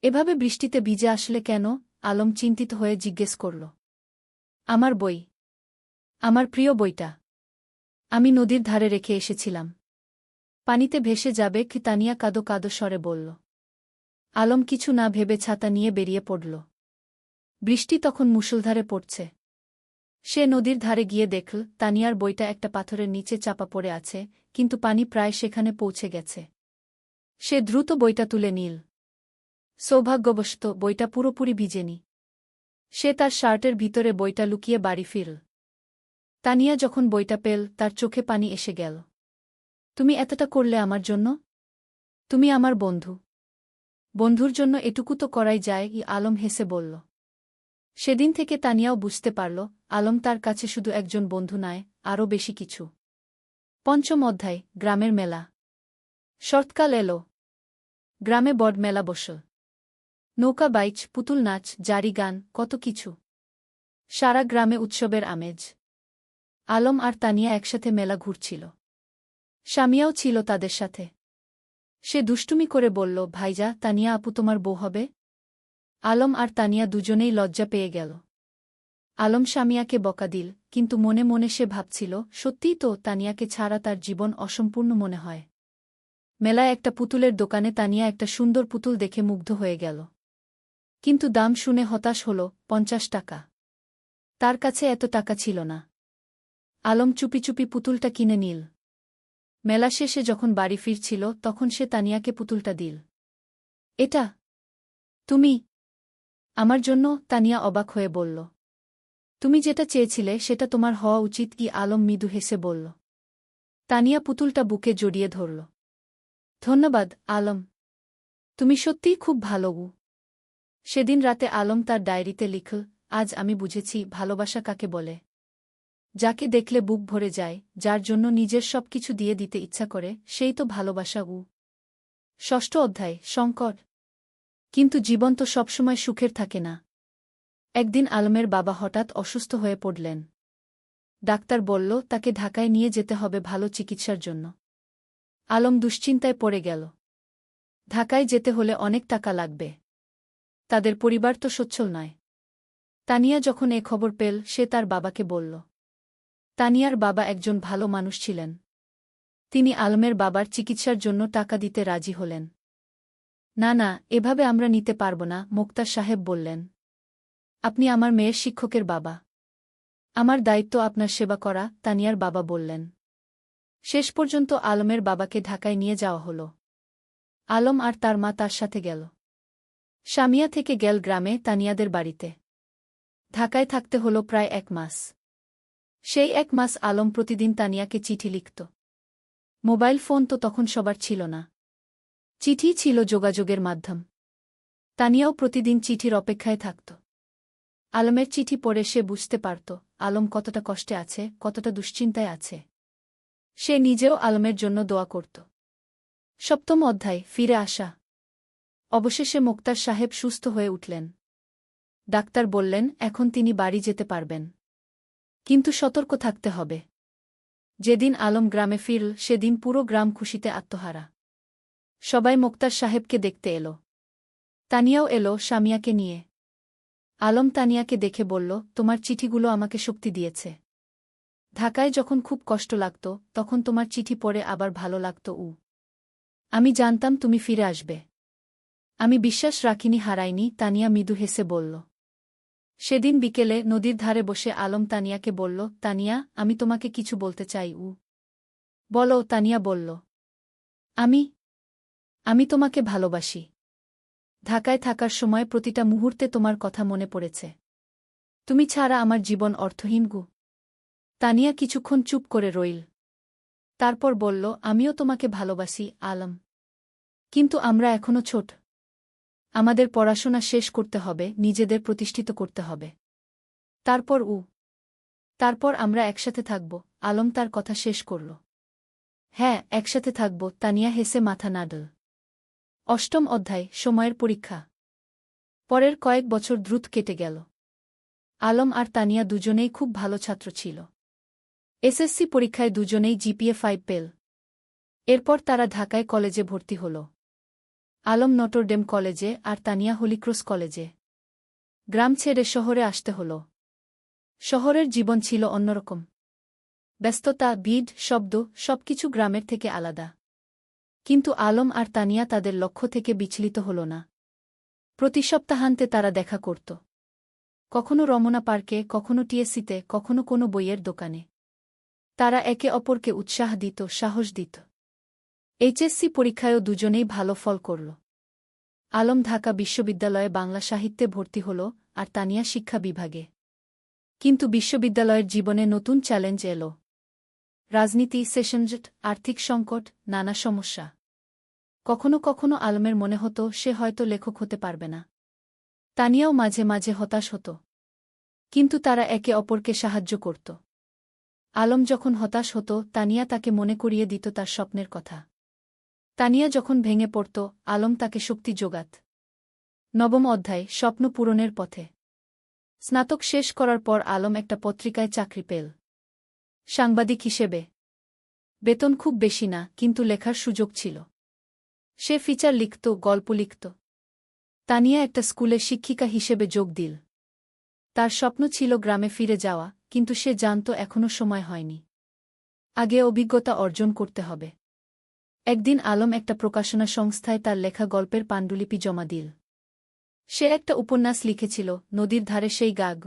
এভাবে বৃষ্টিতে ভিজে আসলে কেন? আলম চিন্তিত হয়ে জিজ্ঞেস করল। আমার বই। আমার প্রিয় বইটা। আমি নদীর ধারে রেখে এসেছিলাম। পানিতে ভেসে যাবে কি? তানিয়া কাঁদো কাঁদো স্বরে বলল। আলম কিছু না ভেবে ছাতা নিয়ে বেরিয়ে পড়ল। বৃষ্টি তখন মুষলধারে পড়ছে। সে নদীর ধারে গিয়ে দেখল তানিয়ার বইটা একটা পাথরের নিচে চাপা পড়ে আছে, কিন্তু পানি প্রায় সেখানে পৌঁছে গেছে। সে দ্রুত বইটা তুলে নিল। সৌভাগ্যবশত বইটা পুরোপুরি ভিজেনি। সে তার শার্টের ভিতরে বইটা লুকিয়ে বাড়ি ফিরল। তানিয়া যখন বইটা পেল, তার চোখে পানি এসে গেল। তুমি এতটা করলে আমার জন্য? তুমি আমার বন্ধু। বন্ধুর জন্য এটুকু তো করাই যায়, আলম হেসে বলল। সেদিন থেকে তানিয়াও বুঝতে পারল, আলম তার কাছে শুধু একজন বন্ধু নয়, আরও বেশি কিছু। পঞ্চম অধ্যায়, গ্রামের মেলা। শরৎকাল এলো। গ্রামে বড় মেলা বসল। নৌকা বাইচ, পুতুল নাচ, জারি গান, কত কিছু। সারা গ্রামে উৎসবের আমেজ। আলম আর তানিয়া একসাথে মেলা ঘুরছিল। স্বামীয়াও ছিল তাদের সাথে। সে দুষ্টুমি করে বলল, ভাইজা, তানিয়া আপু তোমার বউ হবে? আলম আর তানিয়া দুজনেই লজ্জা পেয়ে গেল। আলম স্বামীয়াকে বকা দিল, কিন্তু মনে মনে সে ভাবছিল, সত্যিই তো, তানিয়াকে ছাড়া তার জীবন অসম্পূর্ণ মনে হয়। মেলায় একটা পুতুলের দোকানে তানিয়া একটা সুন্দর পুতুল দেখে মুগ্ধ হয়ে গেল। কিন্তু দাম শুনে হতাশ হল, 50 টাকা। তার কাছে এত টাকা ছিল না। আলম চুপি চুপি পুতুলটা কিনে নিল। মেলা শেষে যখন বাড়ি ফিরছিল, তখন সে তানিয়াকে পুতুলটা দিল। এটা তুমি আমার জন্য? তানিয়া অবাক হয়ে বলল। তুমি যেটা চেয়েছিলে সেটা তোমার হওয়া উচিত কি? আলম মৃদু হেসে বলল। তানিয়া পুতুলটা বুকে জড়িয়ে ধরল। ধন্যবাদ, আলম। তুমি সত্যিই খুব ভালো। সেদিন রাতে আলম তার ডায়েরিতে লিখল, আজ আমি বুঝেছি ভালোবাসা কাকে বলে। যাকে দেখলে বুক ভরে যায়, যার জন্য নিজের সবকিছু দিয়ে দিতে ইচ্ছা করে, সেই তো ভালোবাসা। ষষ্ঠ অধ্যায়, শঙ্কর। কিন্তু জীবন তো সবসময় সুখের থাকে না। একদিন আলমের বাবা হঠাৎ অসুস্থ হয়ে পড়লেন। ডাক্তার বলল তাকে ঢাকায় নিয়ে যেতে হবে ভালো চিকিৎসার জন্য। আলম দুশ্চিন্তায় পড়ে গেল। ঢাকায় যেতে হলে অনেক টাকা লাগবে। তাদের পরিবার তো সচ্ছল নয়। তানিয়া যখন এ খবর পেল, সে তার বাবাকে বলল। তানিয়ার বাবা একজন ভালো মানুষ ছিলেন। তিনি আলমের বাবার চিকিৎসার জন্য টাকা দিতে রাজি হলেন। না না, এভাবে আমরা নিতে পারব না, মোক্তার সাহেব বললেন। আপনি আমার মেয়ের শিক্ষকের বাবা। আমার দায়িত্ব আপনার সেবা করা, তানিয়ার বাবা বললেন। শেষ পর্যন্ত আলমের বাবাকে ঢাকায় নিয়ে যাওয়া হল। আলম আর তার মা তার সাথে গেল। সামিয়া থেকে গেল গ্রামে তানিয়াদের বাড়িতে। ঢাকায় থাকতে হল প্রায় 1 মাস। সেই 1 মাস আলম প্রতিদিন তানিয়াকে চিঠি লিখত। মোবাইল ফোন তো তখন সবার ছিল না। চিঠি ছিল যোগাযোগের মাধ্যম। তানিয়াও প্রতিদিন চিঠির অপেক্ষায় থাকত। আলমের চিঠি পড়ে সে বুঝতে পারত আলম কতটা কষ্টে আছে, কতটা দুশ্চিন্তায় আছে। সে নিজেও আলমের জন্য দোয়া করত। সপ্তম অধ্যায়, ফিরে আসা। অবশেষে মোক্তার সাহেব সুস্থ হয়ে উঠলেন। ডাক্তার বললেন এখন তিনি বাড়ি যেতে পারবেন। কিন্তু সতর্ক থাকতে হবে। যেদিন আলম গ্রামে ফিরল, সেদিন পুরো গ্রাম খুশিতে আত্মহারা। সবাই মোক্তার সাহেবকে দেখতে এল। তানিয়াও এলো সামিয়াকে নিয়ে। আলম তানিয়াকে দেখে বলল, তোমার চিঠিগুলো আমাকে শক্তি দিয়েছে। ঢাকায় যখন খুব কষ্ট লাগত, তখন তোমার চিঠি পড়ে আবার ভালো লাগত। আমি জানতাম তুমি ফিরে আসবে। আমি বিশ্বাস রাখিনি, হারাইনি, তানিয়া মৃদু হেসে বলল। সেদিন বিকেলে নদীর ধারে বসে আলম তানিয়াকে বলল, তানিয়া, আমি তোমাকে কিছু বলতে চাই। বলো, তানিয়া বলল। আমি তোমাকে ভালোবাসি। ঢাকায় থাকার সময় প্রতিটা মুহূর্তে তোমার কথা মনে পড়েছে। তুমি ছাড়া আমার জীবন অর্থহীন। তানিয়া কিছুক্ষণ চুপ করে রইল। তারপর বলল, আমিও তোমাকে ভালোবাসি আলম। কিন্তু আমরা এখনো ছোট। আমাদের পড়াশোনা শেষ করতে হবে, নিজেদের প্রতিষ্ঠিত করতে হবে। তারপর আমরা একসাথে থাকব। আলম তার কথা শেষ করল। হ্যাঁ, একসাথে থাকব, তানিয়া হেসে মাথা নাড়ল। অষ্টম অধ্যায়, সময়ের পরীক্ষা। পরের কয়েক বছর দ্রুত কেটে গেল। আলম আর তানিয়া দুজনেই খুব ভালো ছাত্র ছিল। এসএসসি পরীক্ষায় দুজনেই জিপিএ 5 পেল। এরপর তারা ঢাকায় কলেজে ভর্তি হল। আলম নটরডেম কলেজে আর তানিয়া হলিক্রস কলেজে। গ্রাম ছেড়ে শহরে আসতে হল। শহরের জীবন ছিল অন্যরকম। ব্যস্ততা, ভিড়, শব্দ, সবকিছু গ্রামের থেকে আলাদা। কিন্তু আলম আর তানিয়া তাদের লক্ষ্য থেকে বিচলিত হল না। প্রতি সপ্তাহান্তে তারা দেখা করত। কখনো রমনা পার্কে, কখনো টিএসসিতে, কখনো কোনো বইয়ের দোকানে। তারা একে অপরকে উৎসাহ দিত, সাহস দিত। এইচএসসি পরীক্ষায়ও দুজনেই ভালো ফল করল। আলম ঢাকা বিশ্ববিদ্যালয়ে বাংলা সাহিত্যে ভর্তি হল, আর তানিয়া শিক্ষা বিভাগে। কিন্তু বিশ্ববিদ্যালয়ের জীবনে নতুন চ্যালেঞ্জ এল। রাজনীতি, সেশনজট, আর্থিক সংকট, নানা সমস্যা। কখনো কখনো আলমের মনে হতো সে হয়তো লেখক হতে পারবে না। তানিয়াও মাঝে মাঝে হতাশ হতো। কিন্তু তারা একে অপরকে সাহায্য করত। আলম যখন হতাশ হতো, তানিয়া তাকে মনে করিয়ে দিত তার স্বপ্নের কথা। তানিয়া যখন ভেঙে পড়ত, আলম তাকে শক্তি যোগাত। নবম অধ্যায়, স্বপ্ন পূরণের পথে। স্নাতক শেষ করার পর আলম একটা পত্রিকায় চাকরি পেল। সাংবাদিক হিসেবে। বেতন খুব বেশি না, কিন্তু লেখার সুযোগ ছিল। সে ফিচার লিখত, গল্প লিখত। তানিয়া একটা স্কুলে শিক্ষিকা হিসেবে যোগ দিল। তার স্বপ্ন ছিল গ্রামে ফিরে যাওয়া, কিন্তু সে জানত এখনও সময় হয়নি। আগে অভিজ্ঞতা অর্জন করতে হবে। একদিন আলম একটা প্রকাশনা সংস্থায় তার লেখা গল্পের পাণ্ডুলিপি জমা দিল। সে একটা উপন্যাস লিখেছিল, নদীর ধারে সেই গাগ।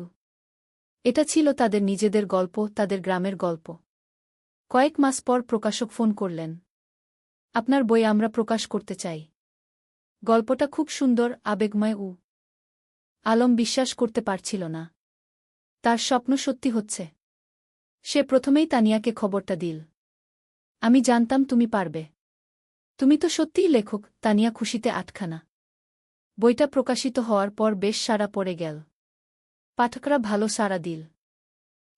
এটা ছিল তাদের নিজেদের গল্প, তাদের গ্রামের গল্প। কয়েক মাস পর প্রকাশক ফোন করলেন। আপনার বই আমরা প্রকাশ করতে চাই। গল্পটা খুব সুন্দর, আবেগময়। আলম বিশ্বাস করতে পারছিল না। তার স্বপ্ন সত্যি হচ্ছে। সে প্রথমেই তানিয়াকে খবরটা দিল। আমি জানতাম তুমি পারবে। তুমি তো সত্যিই লেখক। তানিয়া খুশিতে আটখানা। বইটা প্রকাশিত হওয়ার পর বেশ সাড়া পড়ে গেল। পাঠকরা ভালো সাড়া দিল।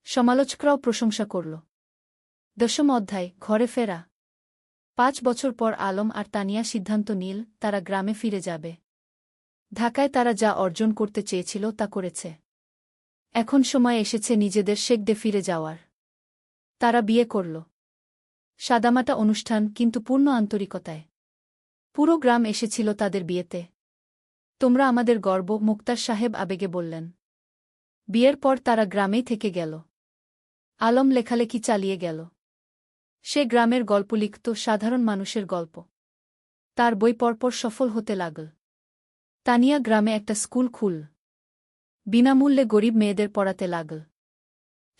সমালোচকরাও প্রশংসা করল। 10ম অধ্যায়, ঘরে ফেরা। 5 বছর পর আলম আর তানিয়া সিদ্ধান্ত নিল তারা গ্রামে ফিরে যাবে। ঢাকায় তারা যা অর্জন করতে চেয়েছিল তা করেছে। এখন সময় এসেছে নিজেদের শেকডে ফিরে যাওয়ার। তারা বিয়ে করল। সাদামাটা অনুষ্ঠান, কিন্তু পূর্ণ আন্তরিকতায়। পুরো গ্রাম এসেছিল তাদের বিয়েতে। তোমরা আমাদের গর্ব, মুক্তার সাহেব আবেগে বললেন। বিয়ের পর তারা গ্রামেই থেকে গেল। আলম লেখালেখি চালিয়ে গেল। সে গ্রামের গল্প লিখত, সাধারণ মানুষের গল্প। তার বই পরপর সফল হতে লাগল। তানিয়া গ্রামে একটা স্কুল খুল। বিনামূল্যে গরিব মেয়েদের পড়াতে লাগল।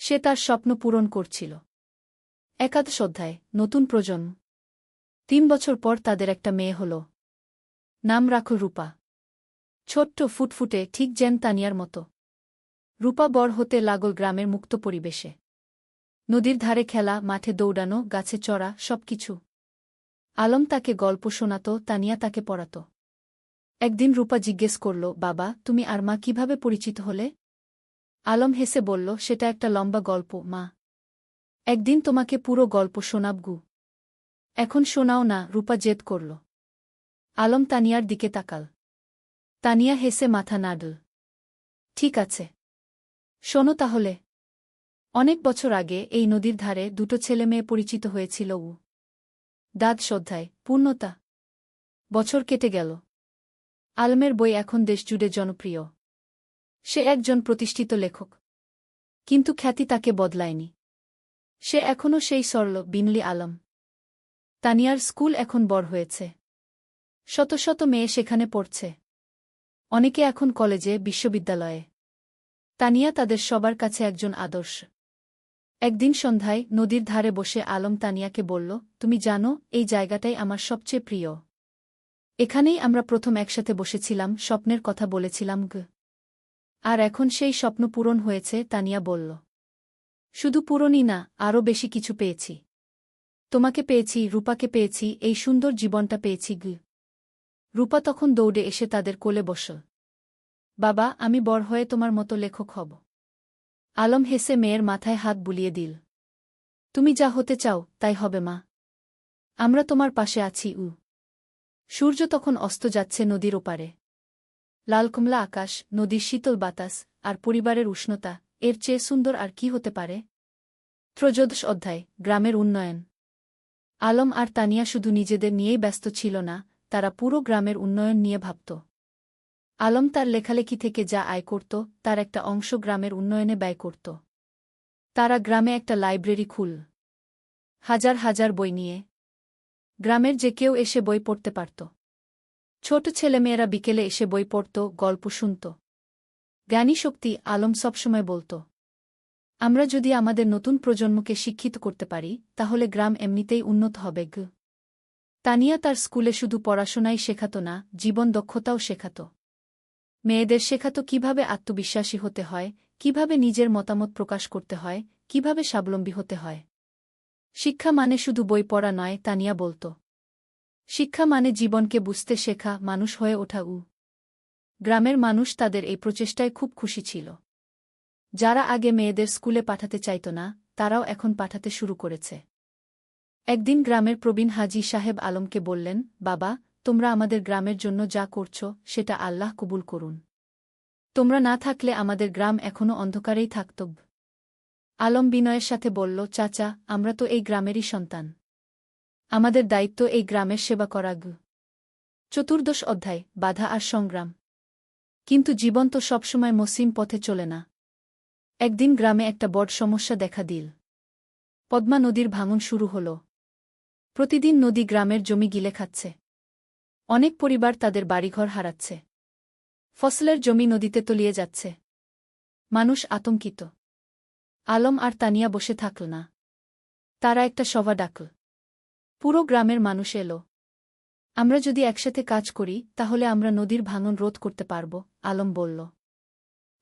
সে তার স্বপ্ন পূরণ করছিল। একাদশ অধ্যায়, নতুন প্রজন্ম। 3 বছর পর তাদের একটা মেয়ে হল। নাম রাখল রূপা। ছোট্ট, ফুটফুটে, ঠিক যেন তানিয়ার মতো। রূপা বড় হতে লাগল গ্রামের মুক্ত পরিবেশে। নদীর ধারে খেলা, মাঠে দৌড়ানো, গাছে চড়া, সবকিছু। আলম তাকে গল্প শোনাত, তানিয়া তাকে পড়াত। একদিন রূপা জিজ্ঞেস করল, বাবা, তুমি আর মা কিভাবে পরিচিত হলে? আলম হেসে বলল, সেটা একটা লম্বা গল্প মা। একদিন তোমাকে পুরো গল্প শোনাবগু। এখন শোনাও না, রূপা জেদ করল। আলম তানিয়ার দিকে তাকাল। তানিয়া হেসে মাথা নাড়ল। ঠিক আছে, শোনো তাহলে। অনেক বছর আগে এই নদীর ধারে 2টো ছেলে মেয়ে পরিচিত হয়েছিল। দ্বাদশ অধ্যায়, পূর্ণতা। বছর কেটে গেল। আলমের বই এখন দেশজুড়ে জনপ্রিয়। সে একজন প্রতিষ্ঠিত লেখক। কিন্তু খ্যাতি তাকে বদলায়নি। সে এখনও সেই সরল, বিনলি আলম। তানিয়ার স্কুল এখন বড় হয়েছে। শত শত মেয়ে সেখানে পড়ছে। অনেকে এখন কলেজে, বিশ্ববিদ্যালয়ে। তানিয়া তাদের সবার কাছে একজন আদর্শ। একদিন সন্ধ্যায় নদীর ধারে বসে আলম তানিয়াকে বলল, তুমি জানো, এই জায়গাটাই আমার সবচেয়ে প্রিয়। এখানেই আমরা প্রথম একসাথে বসেছিলাম, স্বপ্নের কথা বলেছিলাম। আর এখন সেই স্বপ্ন পূরণ হয়েছে, তানিয়া বলল। শুধু পূরণই না, আরও বেশি কিছু পেয়েছি। তোমাকে পেয়েছি, রূপাকে পেয়েছি, এই সুন্দর জীবনটা পেয়েছি। রূপা তখন দৌড়ে এসে তাদের কোলে বসল। বাবা, আমি বড় হয়ে তোমার মতো লেখক হব। আলম হেসে মেয়ের মাথায় হাত বুলিয়ে দিল। তুমি যা হতে চাও তাই হবে মা। আমরা তোমার পাশে আছি। সূর্য তখন অস্ত যাচ্ছে নদীর ওপারে। লালকমলা আকাশ, নদীর শীতল বাতাস, আর পরিবারের উষ্ণতা, এর চেয়ে সুন্দর আর কি হতে পারে? ত্রয়োদশ অধ্যায়, গ্রামের উন্নয়ন। আলম আর তানিয়া শুধু নিজেদের নিয়েই ব্যস্ত ছিল না, তারা পুরো গ্রামের উন্নয়ন নিয়ে ভাবত। আলম তার লেখালেখি থেকে যা আয় করত, তার একটা অংশ গ্রামের উন্নয়নে ব্যয় করত। তারা গ্রামে একটা লাইব্রেরি খুল। হাজার হাজার বই নিয়ে। গ্রামের যে কেউ এসে বই পড়তে পারত। ছোট ছেলেমেয়েরা বিকেলে এসে বই পড়ত, গল্প শুনত। জ্ঞানী শক্তি, আলম সবসময় বলত। আমরা যদি আমাদের নতুন প্রজন্মকে শিক্ষিত করতে পারি, তাহলে গ্রাম এমনিতেই উন্নত হবে। তানিয়া তার স্কুলে শুধু পড়াশোনাই শেখাত না, জীবন দক্ষতাও শেখাত। মেয়েদের শেখাত কিভাবে আত্মবিশ্বাসী হতে হয়, কিভাবে নিজের মতামত প্রকাশ করতে হয়, কিভাবে স্বাবলম্বী হতে হয়। শিক্ষা মানে শুধু বই পড়া নয়, তানিয়া বলত। শিক্ষা মানে জীবনকে বুঝতে শেখা, মানুষ হয়ে ওঠা। গ্রামের মানুষ তাদের এই প্রচেষ্টায় খুব খুশি ছিল। যারা আগে মেয়েদের স্কুলে পাঠাতে চাইত না, তারাও এখন পাঠাতে শুরু করেছে। একদিন গ্রামের প্রবীণ হাজী সাহেব আলমকে বললেন, বাবা, তোমরা আমাদের গ্রামের জন্য যা করছ, সেটা আল্লাহ কবুল করুন। তোমরা না থাকলে আমাদের গ্রাম এখনও অন্ধকারেই থাকত। আলম বিনয়ের সাথে বলল, চাচা, আমরা তো এই গ্রামেরই সন্তান। আমাদের দায়িত্ব এই গ্রামের সেবা করা। চতুর্দশ অধ্যায়, বাধা আর সংগ্রাম। কিন্তু জীবন তো সবসময় মসৃণ পথে চলে না। একদিন গ্রামে একটা বড় সমস্যা দেখা দিল। পদ্মা নদীর ভাঙন শুরু হল। প্রতিদিন নদী গ্রামের জমি গিলে খাচ্ছে। অনেক পরিবার তাদের বাড়িঘর হারাচ্ছে। ফসলের জমি নদীতে তলিয়ে যাচ্ছে। মানুষ আতঙ্কিত। আলম আর তানিয়া বসে থাকল না। তারা একটা সভা ডাকল। পুরো গ্রামের মানুষ এল। আমরা যদি একসাথে কাজ করি, তাহলে আমরা নদীর ভাঙন রোধ করতে পারব, আলম বলল।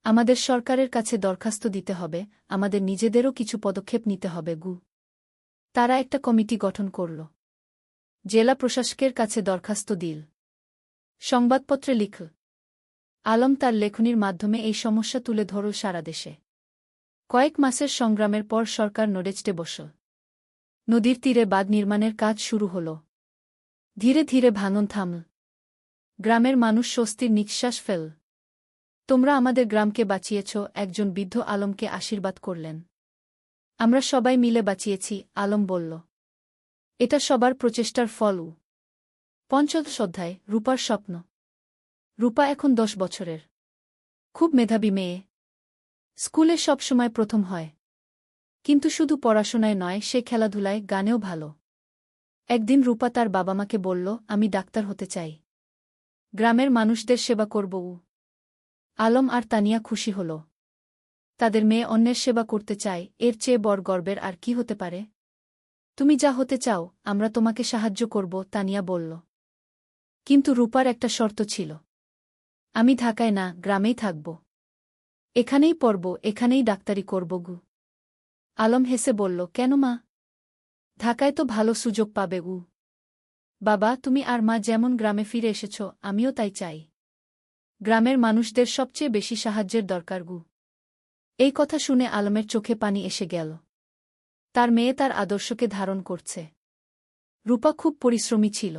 আমাদের সরকারের কাছে দরখাস্ত দিতে হবে, আমাদের নিজেদেরও কিছু পদক্ষেপ নিতে হবে। তারা একটা কমিটি গঠন করল। জেলা প্রশাসকের কাছে দরখাস্ত দিল। সংবাদপত্রে লিখল। আলম তার লেখনীর মাধ্যমে এই সমস্যা তুলে ধরল সারা দেশে। কয়েক মাসের সংগ্রামের পর সরকার নড়েচড়ে বসল। নদীর তীরে বাঁধ নির্মাণের কাজ শুরু হল। ধীরে ধীরে ভাঙন থামল। গ্রামের মানুষ স্বস্তির নিঃশ্বাস ফেল। তোমরা আমাদের গ্রামকে বাঁচিয়েছ, একজন বৃদ্ধ আলমকে আশীর্বাদ করলেন। আমরা সবাই মিলে বাঁচিয়েছি, আলম বলল। এটা সবার প্রচেষ্টার ফল। পঞ্চদশ অধ্যায়, রূপার স্বপ্ন। রূপা এখন 10 বছরের। খুব মেধাবী মেয়ে। স্কুলে সবসময় প্রথম হয়। কিন্তু শুধু পড়াশোনায় নয়, সে খেলাধুলায়, গানেও ভালো। একদিন রূপা তার বাবা-মাকে বলল, আমি ডাক্তার হতে চাই। গ্রামের মানুষদের সেবা করব। আলম আর তানিয়া খুশি হল। তাদের মেয়ে অন্যের সেবা করতে চায়, এর চেয়ে বড় গর্বের আর কি হতে পারে? তুমি যা হতে চাও, আমরা তোমাকে সাহায্য করব, তানিয়া বলল। কিন্তু রূপার একটা শর্ত ছিল। আমি ঢাকায় না, গ্রামেই থাকব। এখানেই পড়ব, এখানেই ডাক্তারি করব। আলম হেসে বলল, কেন মা? ঢাকায় তো ভালো সুযোগ পাবে। বাবা, তুমি আর মা যেমন গ্রামে ফিরে এসেছ, আমিও তাই চাই। গ্রামের মানুষদের সবচেয়ে বেশি সাহায্যের দরকার। এই কথা শুনে আলমের চোখে পানি এসে গেল। তার মেয়ে তার আদর্শকে ধারণ করছে। রূপা খুব পরিশ্রমী ছিল।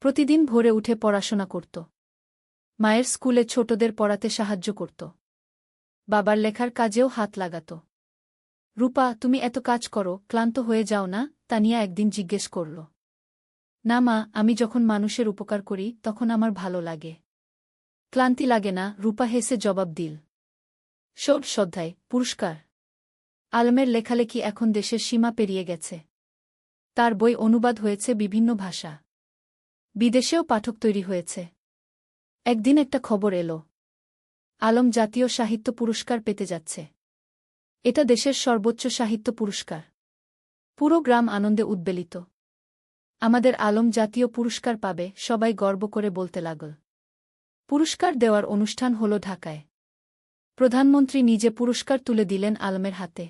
প্রতিদিন ভোরে উঠে পড়াশোনা করত। মায়ের স্কুলে ছোটদের পড়াতে সাহায্য করত। বাবার লেখার কাজেও হাত লাগাত। রূপা, তুমি এত কাজ করো, ক্লান্ত হয়ে যাও না? তানিয়া একদিন জিজ্ঞেস করল। না মা, আমি যখন মানুষের উপকার করি তখন আমার ভালো লাগে। ক্লান্তি লাগে না, রূপা হেসে জবাব দিল। ষোড়শ অধ্যায়, পুরস্কার। আলমের লেখালেখি এখন দেশের সীমা পেরিয়ে গেছে। তার বই অনুবাদ হয়েছে বিভিন্ন ভাষা। বিদেশেও পাঠক তৈরি হয়েছে। একদিন একটা খবর এলো। আলম জাতীয় সাহিত্য পুরস্কার পেতে যাচ্ছে। এটা দেশের সর্বোচ্চ সাহিত্য পুরস্কার। পুরো গ্রাম আনন্দে উদ্বেলিত। আমাদের আলম জাতীয় পুরস্কার পাবে, সবাই গর্ব করে বলতে লাগল। পুরস্কার দেওয়ার অনুষ্ঠান হল ঢাকায়। প্রধানমন্ত্রী নিজে পুরস্কার তুলে দিলেন আলমের হাতে।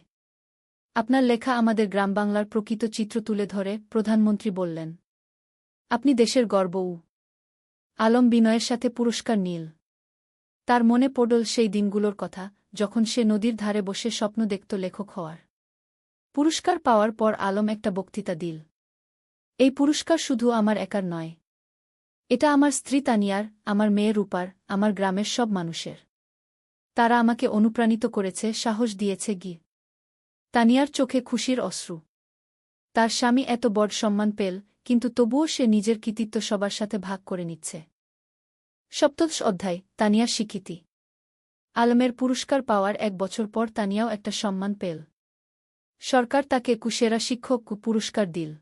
আপনার লেখা আমাদের গ্রামবাংলার প্রকৃত চিত্র তুলে ধরে, প্রধানমন্ত্রী বললেন। আপনি দেশের গর্ব। আলম বিনয়ের সাথে পুরস্কার নিল। তার মনে পড়ল সেই দিনগুলোর কথা, যখন সে নদীর ধারে বসে স্বপ্ন দেখত লেখক হওয়ার। পুরস্কার পাওয়ার পর আলম একটা বক্তৃতা দিল। এই পুরস্কার শুধু আমার একার নয়। এটা আমার স্ত্রী তানিয়ার, আমার মেয়ে রূপার, আমার গ্রামের সব মানুষের। তারা আমাকে অনুপ্রাণিত করেছে, সাহস দিয়েছে। তানিয়ার চোখে খুশির অশ্রু। তার স্বামী এত বড় সম্মান পেল, কিন্তু তবুও সে নিজের কৃতিত্ব সবার সাথে ভাগ করে নিচ্ছে। সপ্তদশ অধ্যায়, তানিয়ার স্বীকৃতি। আলমের পুরস্কার পাওয়ার 1 বছর পর তানিয়াও একটা সম্মান পেল। সরকার তাকে সেরা শিক্ষক পুরস্কার দিল।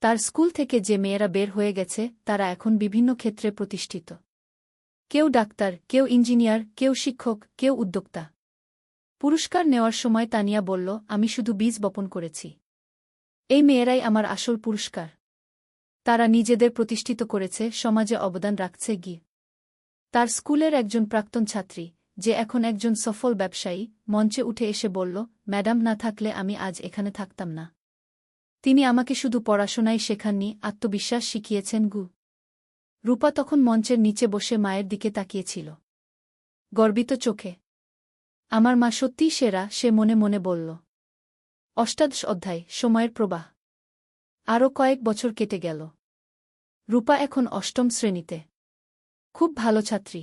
তার স্কুল থেকে যে মেয়েরা বের হয়ে গেছে, তারা এখন বিভিন্ন ক্ষেত্রে প্রতিষ্ঠিত। কেউ ডাক্তার, কেউ ইঞ্জিনিয়ার, কেউ শিক্ষক, কেউ উদ্যোক্তা। পুরস্কার নেওয়ার সময় তানিয়া বলল, আমি শুধু বীজ বপন করেছি। এই মেয়েরাই আমার আসল পুরস্কার। তারা নিজেদের প্রতিষ্ঠিত করেছে, সমাজে অবদান রাখছে। তার স্কুলের একজন প্রাক্তন ছাত্রী, যে এখন একজন সফল ব্যবসায়ী, মঞ্চে উঠে এসে বলল, ম্যাডাম না থাকলে আমি আজ এখানে থাকতাম না। তিনি আমাকে শুধু পড়াশোনাই শেখাননি, আত্মবিশ্বাস শিখিয়েছেন। রূপা তখন মঞ্চের নিচে বসে মায়ের দিকে তাকিয়েছিল, গর্বিত চোখে। আমার মা সত্যিই সেরা, সে মনে মনে বলল। অষ্টাদশ অধ্যায়, সময়ের প্রবাহ। আরও কয়েক বছর কেটে গেল। রূপা এখন 8ম শ্রেণীতে। খুব ভালো ছাত্রী।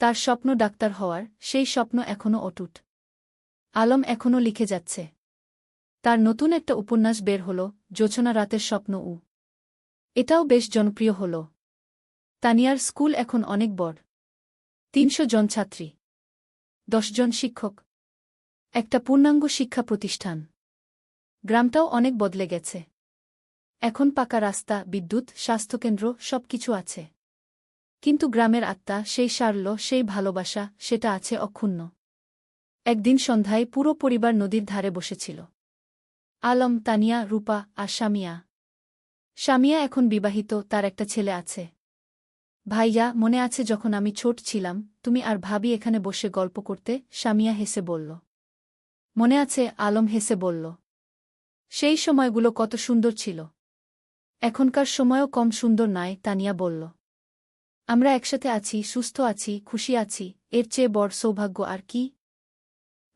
তার স্বপ্ন ডাক্তার হওয়ার, সেই স্বপ্ন এখনও অটুট। আলম এখনও লিখে যাচ্ছে। তার নতুন একটা উপন্যাস বের হল, জোছনা রাতের স্বপ্ন। এটাও বেশ জনপ্রিয় হল। তানিয়ার স্কুল এখন অনেক বড়। 300 জন ছাত্রী, 10 জন শিক্ষক, একটা পূর্ণাঙ্গ শিক্ষা প্রতিষ্ঠান। গ্রামটাও অনেক বদলে গেছে। এখন পাকা রাস্তা, বিদ্যুৎ, স্বাস্থ্যকেন্দ্র, সবকিছু আছে। কিন্তু গ্রামের আত্মা, সেই সারল্য, সেই ভালোবাসা, সেটা আছে অক্ষুণ্ণ। একদিন সন্ধ্যায় পুরো পরিবার নদীর ধারে বসেছিল। আলম, তানিয়া, রূপা আর শামিয়া। শামিয়া এখন বিবাহিত, তার একটা ছেলে আছে। ভাইয়া, মনে আছে যখন আমি ছোট ছিলাম, তুমি আর ভাবি এখানে বসে গল্প করতে? শামিয়া হেসে বলল। মনে আছে, আলম হেসে বলল। সেই সময়গুলো কত সুন্দর ছিল। এখনকার সময়ও কম সুন্দর নয়, তানিয়া বলল। আমরা একসাথে আছি, সুস্থ আছি, খুশি আছি, এর চেয়ে বড় সৌভাগ্য আর কি?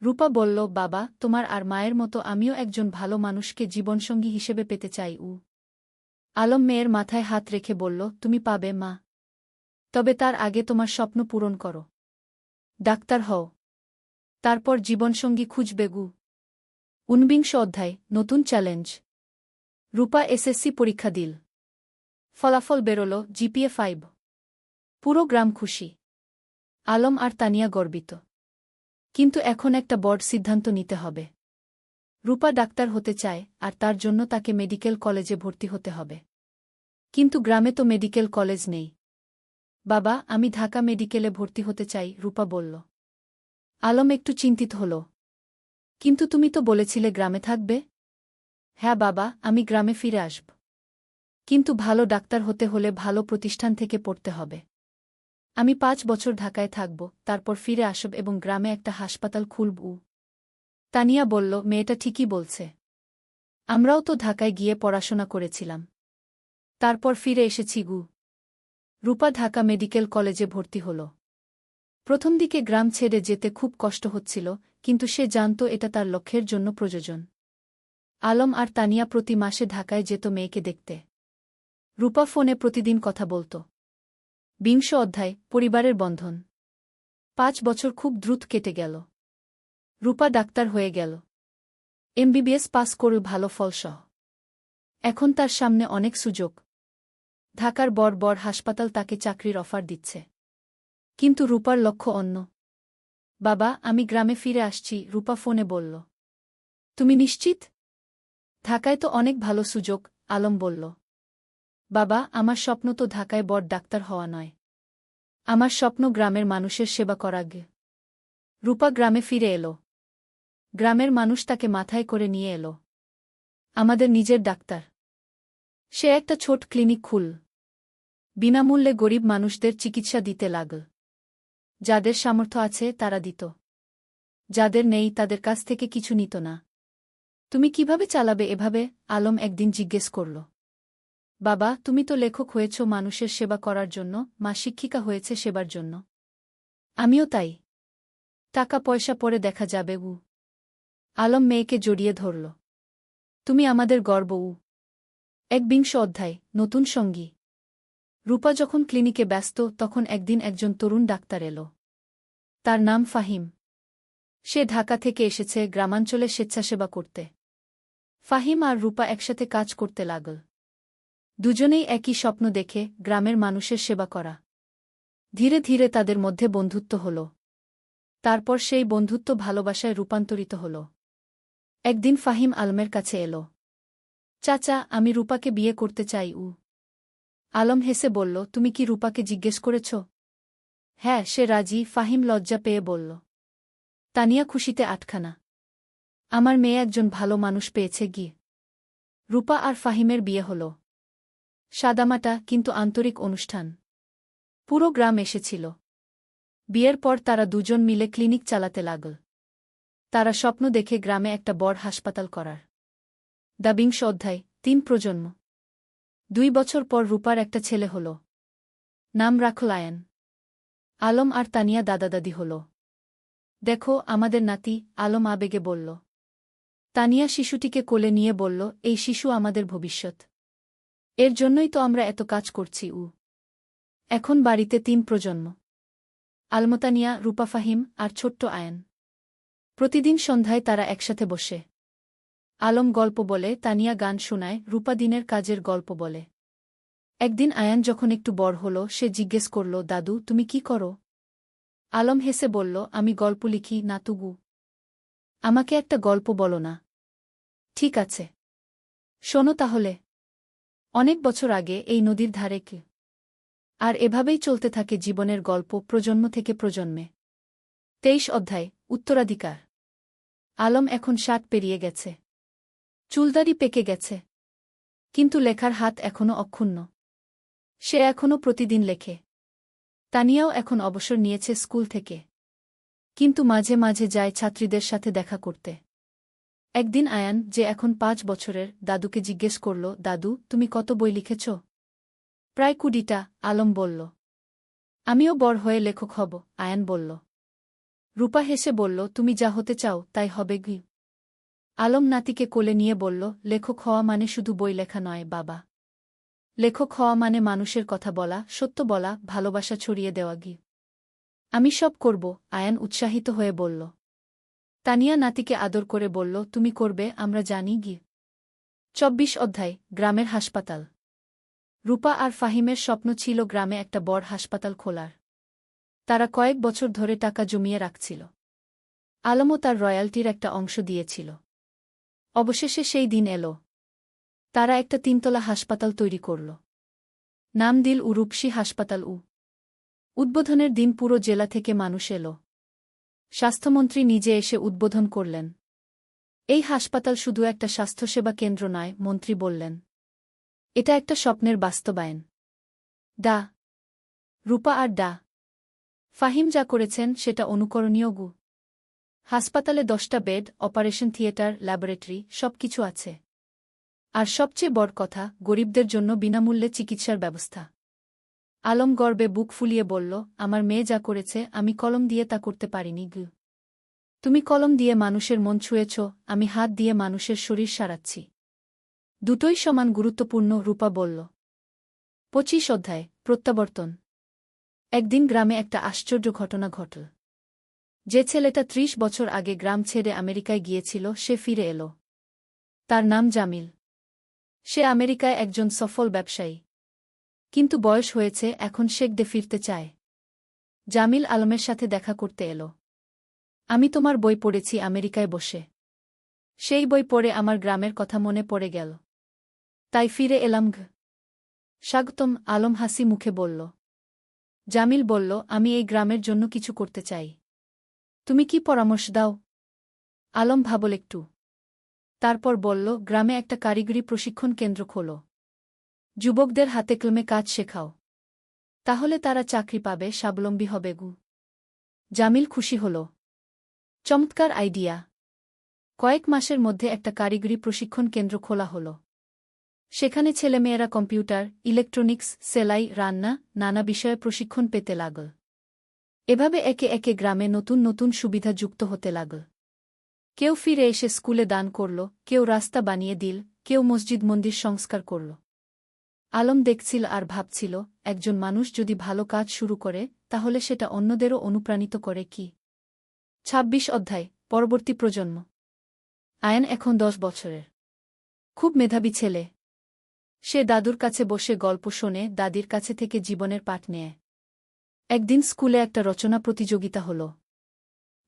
রূপা বলল, বাবা, তোমার আর মায়ের মতো আমিও একজন ভালো মানুষকে জীবনসঙ্গী হিসেবে পেতে চাই। আলম মেয়ের মাথায় হাত রেখে বলল, তুমি পাবে মা। তবে তার আগে তোমার স্বপ্ন পূরণ করো। ডাক্তার হও। তারপর জীবনসঙ্গী খুঁজবে। 19 অধ্যায়, নতুন চ্যালেঞ্জ। রূপা এসএসসি পরীক্ষা দিল। ফলাফল বেরোল, জিপিএ 5। পুরো গ্রাম খুশি। আলম আর তানিয়া গর্বিত। কিন্তু এখন একটা বড় সিদ্ধান্ত নিতে হবে। রূপা ডাক্তার হতে চায়, আর তার জন্য তাকে মেডিকেল কলেজে ভর্তি হতে হবে। কিন্তু গ্রামে তো মেডিকেল কলেজ নেই। বাবা, আমি ঢাকা মেডিকেলে ভর্তি হতে চাই, রূপা বলল। আলম একটু চিন্তিত হল। কিন্তু তুমি তো বলেছিলে গ্রামে থাকবে। হ্যাঁ বাবা, আমি গ্রামে ফিরে আসব। কিন্তু ভালো ডাক্তার হতে হলে ভালো প্রতিষ্ঠান থেকে পড়তে হবে। আমি 5 বছর ঢাকায় থাকব, তারপর ফিরে আসব এবং গ্রামে একটা হাসপাতাল খুলব। তানিয়া বলল, মেয়েটা ঠিকই বলছে। আমরাও তো ঢাকায় গিয়ে পড়াশোনা করেছিলাম। তারপর ফিরে এসেছি। রূপা ঢাকা মেডিকেল কলেজে ভর্তি হল। প্রথম দিকে গ্রাম ছেড়ে যেতে খুব কষ্ট হচ্ছিল, কিন্তু সে জানত এটা তার লক্ষ্যের জন্য প্রয়োজন। আলম আর তানিয়া প্রতি মাসে ঢাকায় যেত মেয়েকে দেখতে। রূপা ফোনে প্রতিদিন কথা বলত। 20 অধ্যায়, পরিবারের বন্ধন। 5 বছর খুব দ্রুত কেটে গেল। রূপা ডাক্তার হয়ে গেল। এমবিবিএস পাস করল ভালো ফলসহ। এখন তার সামনে অনেক সুযোগ। ঢাকার বড় বড় হাসপাতাল তাকে চাকরির অফার দিচ্ছে। কিন্তু রূপার লক্ষ্য অন্য। বাবা, আমি গ্রামে ফিরে আসছি, রূপা ফোনে বলল। তুমি নিশ্চিত? ঢাকায় তো অনেক ভালো সুযোগ, আলম বলল। বাবা, আমার স্বপ্ন তো ঢাকায় বড় ডাক্তার হওয়া নয়। আমার স্বপ্ন গ্রামের মানুষের সেবা করা। রূপা গ্রামে ফিরে এলো। গ্রামের মানুষ তাকে মাথায় করে নিয়ে এলো। আমাদের নিজের ডাক্তার। সে একটা ছোট ক্লিনিক খুলল। বিনামূল্যে গরিব মানুষদের চিকিৎসা দিতে লাগল। যাদের সামর্থ্য আছে তারা দিত। যাদের নেই তাদের কাছ থেকে কিছু নিত না। তুমি কিভাবে চালাবে এভাবে? আলম একদিন জিজ্ঞেস করল। বাবা, তুমি তো লেখক হয়েছ মানুষের সেবা করার জন্য, মা শিক্ষিকা হয়েছে সেবার জন্য। আমিও তাই। টাকা পয়সা পরে দেখা যাবে। আলম মেয়েকে জড়িয়ে ধরল। তুমি আমাদের গর্ব। 21 অধ্যায়, নতুন সঙ্গী। রূপা যখন ক্লিনিকে ব্যস্ত তখন একদিন একজন তরুণ ডাক্তার এলো। তার নাম ফাহিম। সে ঢাকা থেকে এসেছে গ্রামাঞ্চলে স্বেচ্ছাসেবা করতে। ফাহিম আর রূপা একসাথে কাজ করতে লাগল। দুজনেই একই স্বপ্ন দেখে, গ্রামের মানুষের সেবা করা। ধীরে ধীরে তাদের মধ্যে বন্ধুত্ব হল। তারপর সেই বন্ধুত্ব ভালোবাসায় রূপান্তরিত হল। একদিন ফাহিম আলমের কাছে এলো। চাচা, আমি রূপাকে বিয়ে করতে চাই। আলম হেসে বলল, তুমি কি রূপাকে জিজ্ঞেস করেছ? হ্যাঁ, সে রাজি, ফাহিম লজ্জা পেয়ে বলল। তানিয়া খুশিতে আটখানা। আমার মেয়ে একজন ভালো মানুষ পেয়েছে। রূপা আর ফাহিমের বিয়ে হল। সাদামাটা কিন্তু আন্তরিক অনুষ্ঠান। পুরো গ্রাম এসেছিল। বিয়ের পর তারা দুজন মিলে ক্লিনিক চালাতে লাগল। তারা স্বপ্ন দেখে গ্রামে একটা বড় হাসপাতাল করার। 20 অধ্যায়, 3 প্রজন্ম। 2 বছর পর রূপার একটা ছেলে হল। নাম রাখল আয়ান। আলম আর তানিয়া দাদা-দাদি হল। দেখো আমাদের নাতি, আলম আবেগে বলল। তানিয়া শিশুটিকে কোলে নিয়ে বলল, এই শিশু আমাদের ভবিষ্যৎ। এর জন্যই তো আমরা এত কাজ করছি। এখন বাড়িতে 3 প্রজন্ম। আলমতানিয়া, রূপা, ফাহিম আর ছোট্ট আয়ান। প্রতিদিন সন্ধ্যায় তারা একসাথে বসে। আলম গল্প বলে, তানিয়া গান শোনায়, রূপা দিনের কাজের গল্প বলে। একদিন আয়ান যখন একটু বড় হল সে জিজ্ঞেস করল, দাদু তুমি কি করো? আলম হেসে বলল, আমি গল্প লিখি, নাতুগু। আমাকে একটা গল্প বলো না? ঠিক আছে, শোনো তাহলে। অনেক বছর আগে এই নদীর ধারে কে। আর এভাবেই চলতে থাকে জীবনের গল্প প্রজন্ম থেকে প্রজন্মে। 23 অধ্যায়, উত্তরাধিকার। আলম এখন 60 পেরিয়ে গেছে। চুলদাড়ি পেকে গেছে। কিন্তু লেখার হাত এখনো অক্ষুণ্ণ। সে এখনো প্রতিদিন লেখে। তানিয়াও এখন অবসর নিয়েছে স্কুল থেকে। কিন্তু মাঝে মাঝে যায় ছাত্রীদের সাথে দেখা করতে। একদিন আয়ান, যে এখন 5 বছরের, দাদুকে জিজ্ঞেস করল, দাদু তুমি কত বই লিখেছ? প্রায় 20টা, আলম বলল। আমিও বড় হয়ে লেখক হব, আয়ান বলল। রূপা হেসে বলল, তুমি যা হতে চাও তাই হবে গি। আলম নাতিকে কোলে নিয়ে বলল, লেখক হওয়া মানে শুধু বই লেখা নয় বাবা। লেখক হওয়া মানে মানুষের কথা বলা, সত্য বলা, ভালোবাসা ছড়িয়ে দেওয়া গি। আমি সব করব, আয়ান উৎসাহিত হয়ে বলল। তানিয়া নাতিকে আদর করে বলল, তুমি করবে, আমরা জানি গি। ২৪ অধ্যায় গ্রামের হাসপাতাল। রূপা আর ফাহিমের স্বপ্ন ছিল গ্রামে একটা বড় হাসপাতাল খোলার। তারা কয়েক বছর ধরে টাকা জমিয়ে রাখছিল। আলমও তার রয়্যালটির একটা অংশ দিয়েছিল। অবশেষে সেই দিন এল। তারা একটা ৩ তলা হাসপাতাল তৈরি করল। নাম দিল রূপসী হাসপাতাল। উদ্বোধনের দিন পুরো জেলা থেকে মানুষ এল। স্বাস্থ্যমন্ত্রী নিজে এসে উদ্বোধন করলেন। এই হাসপাতাল শুধু একটা স্বাস্থ্যসেবা কেন্দ্র নয়, মন্ত্রী বললেন। এটা একটা স্বপ্নের বাস্তবায়ন। ডা রূপা আর ডা ফাহিম যা করেছেন সেটা অনুকরণীয় গু। হাসপাতালে ১০টা বেড, অপারেশন থিয়েটার, ল্যাবরেটরি, সবকিছু আছে। আর সবচেয়ে বড় কথা, গরিবদের জন্য বিনামূল্যে চিকিৎসার ব্যবস্থা। আলম গর্বে বুক ফুলিয়ে বলল, আমার মেয়ে যা করেছে আমি কলম দিয়ে তা করতে পারিনি গু। তুমি কলম দিয়ে মানুষের মন ছুঁয়েছ, আমি হাত দিয়ে মানুষের শরীর সারাচ্ছি। দুটোই সমান গুরুত্বপূর্ণ, রূপা বলল। ২৫ অধ্যায় প্রত্যাবর্তন। একদিন গ্রামে একটা আশ্চর্য ঘটনা ঘটল। যে ছেলেটা ৩০ বছর আগে গ্রাম ছেড়ে আমেরিকায় গিয়েছিল সে ফিরে এল। তার নাম জামিল। সে আমেরিকায় একজন সফল ব্যবসায়ী। কিন্তু বয়স হয়েছে, এখন শেখদে ফিরতে চায়। জামিল আলমের সাথে দেখা করতে এল। আমি তোমার বই পড়েছি আমেরিকায় বসে। সেই বই পড়ে আমার গ্রামের কথা মনে পড়ে গেল। তাই ফিরে এলাম ঘ। স্বাগতম, আলম হাসি মুখে বলল। জামিল বলল, আমি এই গ্রামের জন্য কিছু করতে চাই। তুমি কি পরামর্শ দাও? আলম ভাবল একটু। তারপর বলল, গ্রামে একটা কারিগরি প্রশিক্ষণ কেন্দ্র খোলো। যুবকদের হাতে কলমে কাজ শেখাও। তাহলে তারা চাকরি পাবে, স্বাবলম্বী হবে গু। জামিল খুশি হল। চমৎকার আইডিয়া। কয়েক মাসের মধ্যে একটা কারিগরি প্রশিক্ষণ কেন্দ্র খোলা হল। সেখানে ছেলেমেয়েরা কম্পিউটার, ইলেকট্রনিক্স, সেলাই, রান্না, নানা বিষয়ে প্রশিক্ষণ পেতে লাগল। এভাবে একে একে গ্রামে নতুন নতুন সুবিধা যুক্ত হতে লাগল। কেউ ফিরে এসে স্কুলে দান করল, কেউ রাস্তা বানিয়ে দিল, কেউ মসজিদ মন্দির সংস্কার করল। আলম দেখছিল আর ভাবছিল, একজন মানুষ যদি ভালো কাজ শুরু করে তাহলে সেটা অন্যদেরও অনুপ্রাণিত করে কি। ২৬ অধ্যায় পরবর্তী প্রজন্ম। আয়ান এখন ১০ বছরের। খুব মেধাবী ছেলে। সে দাদুর কাছে বসে গল্প শোনে, দাদির কাছে থেকে জীবনের পাঠ নেয়। একদিন স্কুলে একটা রচনা প্রতিযোগিতা হল।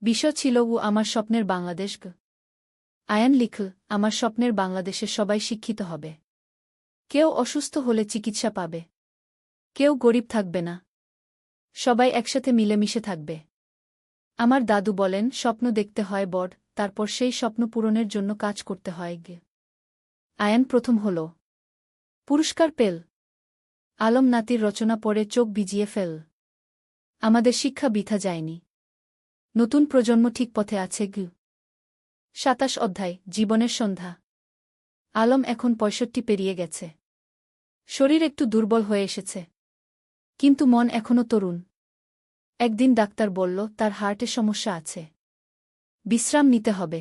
বিষয় ছিল আমার স্বপ্নের বাংলাদেশ। আয়ান লিখল, আমার স্বপ্নের বাংলাদেশে সবাই শিক্ষিত হবে। কেউ অসুস্থ হলে চিকিৎসা পাবে। কেউ গরিব থাকবে না। সবাই একসাথে মিলেমিশে থাকবে। আমার দাদু বলেন, স্বপ্ন দেখতে হয় বড়, তারপর সেই স্বপ্ন পূরণের জন্য কাজ করতে হয় গে। আয়ান প্রথম হল। পুরস্কার পেল। আলম নাতির রচনা পড়ে চোখ ভিজিয়ে ফেল। আমাদের শিক্ষা বৃথা যায়নি। নতুন প্রজন্ম ঠিক পথে আছে গু। ২৭ অধ্যায় জীবনের সন্ধ্যা। আলম এখন ৬৫ পেরিয়ে গেছে। শরীর একটু দুর্বল হয়ে এসেছে। কিন্তু মন এখনও তরুণ। একদিন ডাক্তার বলল, তার হার্টে সমস্যা আছে। বিশ্রাম নিতে হবে।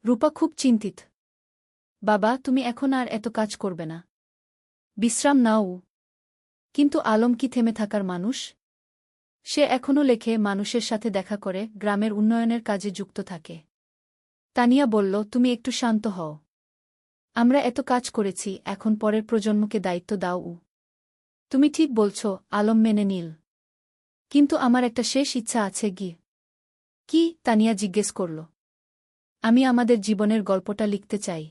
রূপা খুব চিন্তিত। বাবা, তুমি এখন আর এত কাজ করবে না। বিশ্রাম নাও। কিন্তু আলম কি থেমে থাকার মানুষ? সে এখনও লেখে, মানুষের সাথে দেখা করে, গ্রামের উন্নয়নের কাজে যুক্ত থাকে। তানিয়া বলল, তুমি একটু শান্ত হও। আমরা এত কাজ করেছি, এখন পরের প্রজন্মকে দায়িত্ব দাও। তুমি ঠিক বলছ, আলম মেনে নিল। কিন্তু আমার একটা শেষ ইচ্ছা আছে গি। কি? তানিয়া জিজ্ঞেস করল। আমি আমাদের জীবনের গল্পটা লিখতে চাই।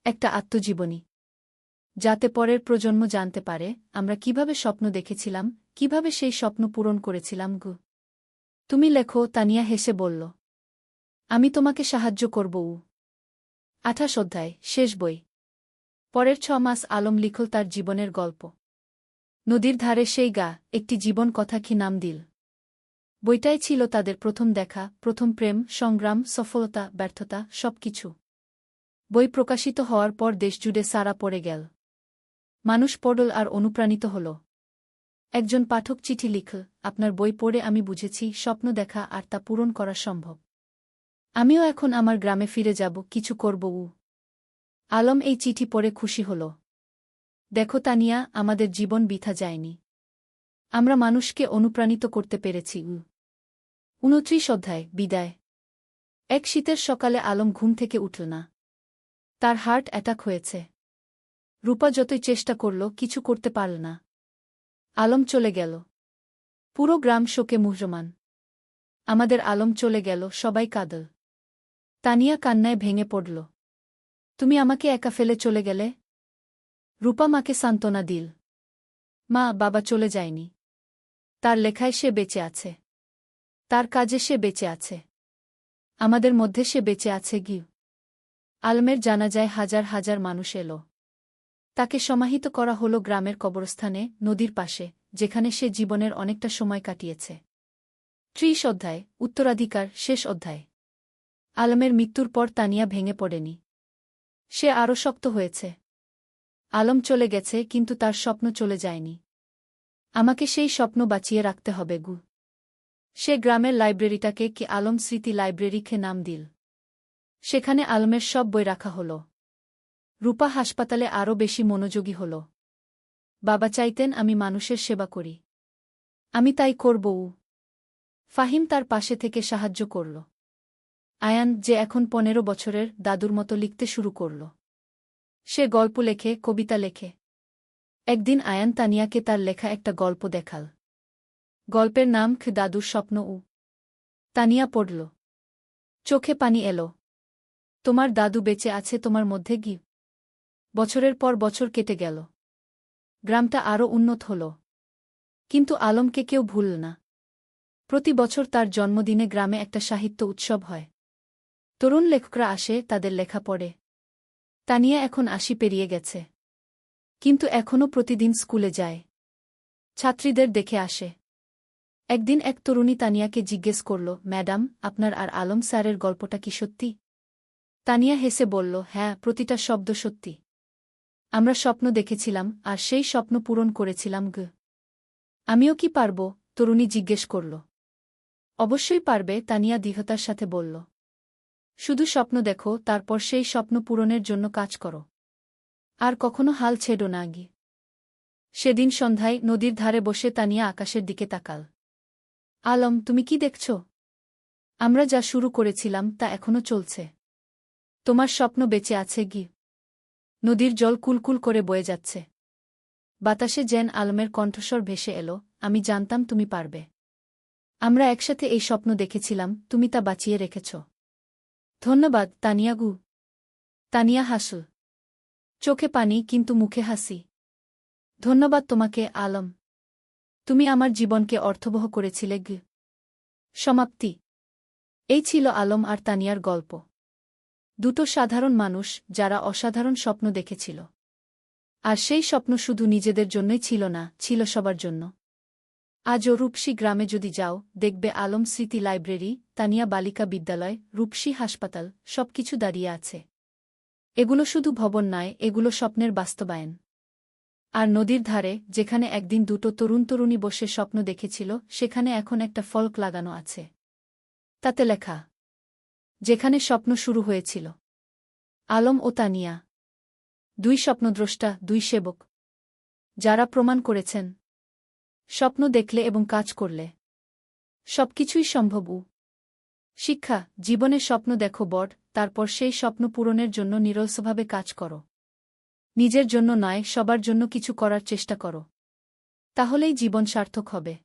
একটা আত্মজীবনী। যাতে পরের প্রজন্ম জানতে পারে আমরা কিভাবে স্বপ্ন দেখেছিলাম, কিভাবে সেই স্বপ্ন পূরণ করেছিলাম গু। তুমি লেখো, তানিয়া হেসে বলল। আমি তোমাকে সাহায্য করব। ২৮ অধ্যায় শেষ বই। পরের ৬ মাস আলম লিখল তার জীবনের গল্প। নদীর ধারে সেই গা, একটি জীবন কথা কি নাম দিল। বইটাই ছিল তাদের প্রথম দেখা, প্রথম প্রেম, সংগ্রাম, সফলতা, ব্যর্থতা, সবকিছু। বই প্রকাশিত হওয়ার পর দেশজুড়ে সাড়া পড়ে গেল। মানুষ পড়ল আর অনুপ্রাণিত হল। একজন পাঠক চিঠি লিখল, আপনার বই পড়ে আমি বুঝেছি স্বপ্ন দেখা আর তা পূরণ করা সম্ভব। আমিও এখন আমার গ্রামে ফিরে যাব, কিছু করব। আলম এই চিঠি পড়ে খুশি হল। দেখো তানিয়া, আমাদের জীবন বৃথা যায়নি। আমরা মানুষকে অনুপ্রাণিত করতে পেরেছি। 29 অধ্যায়, বিদায়। এক শীতের সকালে আলম ঘুম থেকে উঠল না। তার হার্ট অ্যাটাক হয়েছে। রূপা যতই চেষ্টা করল কিছু করতে পারল না। আলম চলে গেল। পুরো গ্রাম শোকে মুহ্যমান। আমাদের আলম চলে গেল, সবাই কাঁদল। তানিয়া কান্নায় ভেঙে পড়ল। তুমি আমাকে একা ফেলে চলে গেলে? রূপা মাকে সান্ত্বনা দিল। মা, বাবা চলে যায়নি। তার লেখায় সে বেঁচে আছে। তার কাজে সে বেঁচে আছে। আমাদের মধ্যে সে বেঁচে আছে। গিয়ে আলমের জানাজায় হাজার হাজার মানুষ এল। তাকে সমাহিত করা হল গ্রামের কবরস্থানে, নদীর পাশে, যেখানে সে জীবনের অনেকটা সময় কাটিয়েছে। 30 অধ্যায়, উত্তরাধিকার, শেষ অধ্যায়। আলমের মৃত্যুর পর তানিয়া ভেঙে পড়েনি। সে আরও শক্ত হয়েছে। আলম চলে গেছে, কিন্তু তার স্বপ্ন চলে যায়নি। আমাকে সেই স্বপ্ন বাঁচিয়ে রাখতে হবে। সে গ্রামের লাইব্রেরিটাকে কি আলম স্মৃতি লাইব্রেরিকে নাম দিল। সেখানে আলমের সব বই রাখা হল। রূপা হাসপাতালে আরও বেশি মনোযোগী হল। বাবা চাইতেন আমি মানুষের সেবা করি। আমি তাই করব। ফাহিম তার পাশে থেকে সাহায্য করল। আয়ান, যে এখন 15 বছরের, দাদুর মতো লিখতে শুরু করল। সে গল্প লেখে, কবিতা লেখে। একদিন আয়ান তানিয়াকে তার লেখা একটা গল্প দেখাল। গল্পের নাম দাদুর স্বপ্ন। তানিয়া পড়ল। চোখে পানি এলো। তোমার দাদু বেঁচে আছে তোমার মধ্যে। বছরের পর বছর কেটে গেল। গ্রামটা আরও উন্নত হল। কিন্তু আলমকে কেউ ভুলল না। প্রতি বছর তার জন্মদিনে গ্রামে একটা সাহিত্য উৎসব হয়। তরুণ লেখকরা আসে, তাদের লেখা পড়ে। তানিয়া এখন 80 পেরিয়ে গেছে। কিন্তু এখনও প্রতিদিন স্কুলে যায়। ছাত্রীদের দেখে আসে। একদিন এক তরুণী তানিয়াকে জিজ্ঞেস করল, ম্যাডাম, আপনার আর আলম স্যারের গল্পটা কি সত্যি? তানিয়া হেসে বলল, হ্যাঁ, প্রতিটা শব্দ সত্যি। আমরা স্বপ্ন দেখেছিলাম, আর সেই স্বপ্ন পূরণ করেছিলাম। আমিও কি পারব? তরুণী জিজ্ঞেস করল। অবশ্যই পারবে, তানিয়া দৃঢ়তার সাথে বলল। শুধু স্বপ্ন দেখো, তারপর সেই স্বপ্ন পূরণের জন্য কাজ করো। আর কখনো হাল ছেড়ো না। সেদিন সন্ধ্যায় নদীর ধারে বসে তানিয়া আকাশের দিকে তাকাল। আলম, তুমি কি দেখছ? আমরা যা শুরু করেছিলাম তা এখনো চলছে। তোমার স্বপ্ন বেঁচে আছে। নদীর জল কুলকুল করে বয়ে যাচ্ছে। বাতাসে যেন আলমের কণ্ঠস্বর ভেসে এলো, আমি জানতাম তুমি পারবে। আমরা একসাথে এই স্বপ্ন দেখেছিলাম, তুমি তা বাঁচিয়ে রেখেছ। ধন্যবাদ, তানিয়া। তানিয়া হাসল। চোখে পানি, কিন্তু মুখে হাসি। ধন্যবাদ তোমাকে, আলম। তুমি আমার জীবনকে অর্থবহ করেছিলে। সমাপ্তি। এই ছিল আলম আর তানিয়ার গল্প। দুটো সাধারণ মানুষ, যারা অসাধারণ স্বপ্ন দেখেছিল। আর সেই স্বপ্ন শুধু নিজেদের জন্যই ছিল না, ছিল সবার জন্য। আজও রূপসী গ্রামে যদি যাও, দেখবে আলম স্মৃতি লাইব্রেরি, তানিয়া বালিকা বিদ্যালয়, রূপসী হাসপাতাল, সবকিছু দাঁড়িয়ে আছে। এগুলো শুধু ভবন নয়, এগুলো স্বপ্নের বাস্তবায়ন। আর নদীর ধারে, যেখানে একদিন দুটো তরুণী বসে স্বপ্ন দেখেছিল, সেখানে এখন একটা ফলক লাগানো আছে। তাতে লেখা, যেখানে স্বপ্ন শুরু হয়েছিল। আলম ও তানিয়া, দুই স্বপ্নদ্রষ্টা, দুই সেবক, যারা প্রমাণ করেছেন স্বপ্ন দেখলে এবং কাজ করলে সবকিছুই সম্ভব। শিক্ষা, জীবনে স্বপ্ন দেখো বড়, তারপর সেই স্বপ্ন পূরণের জন্য নিরলসভাবে কাজ করো। নিজের জন্য নয়, সবার জন্য কিছু করার চেষ্টা করো। তাহলেই জীবন সার্থক হবে।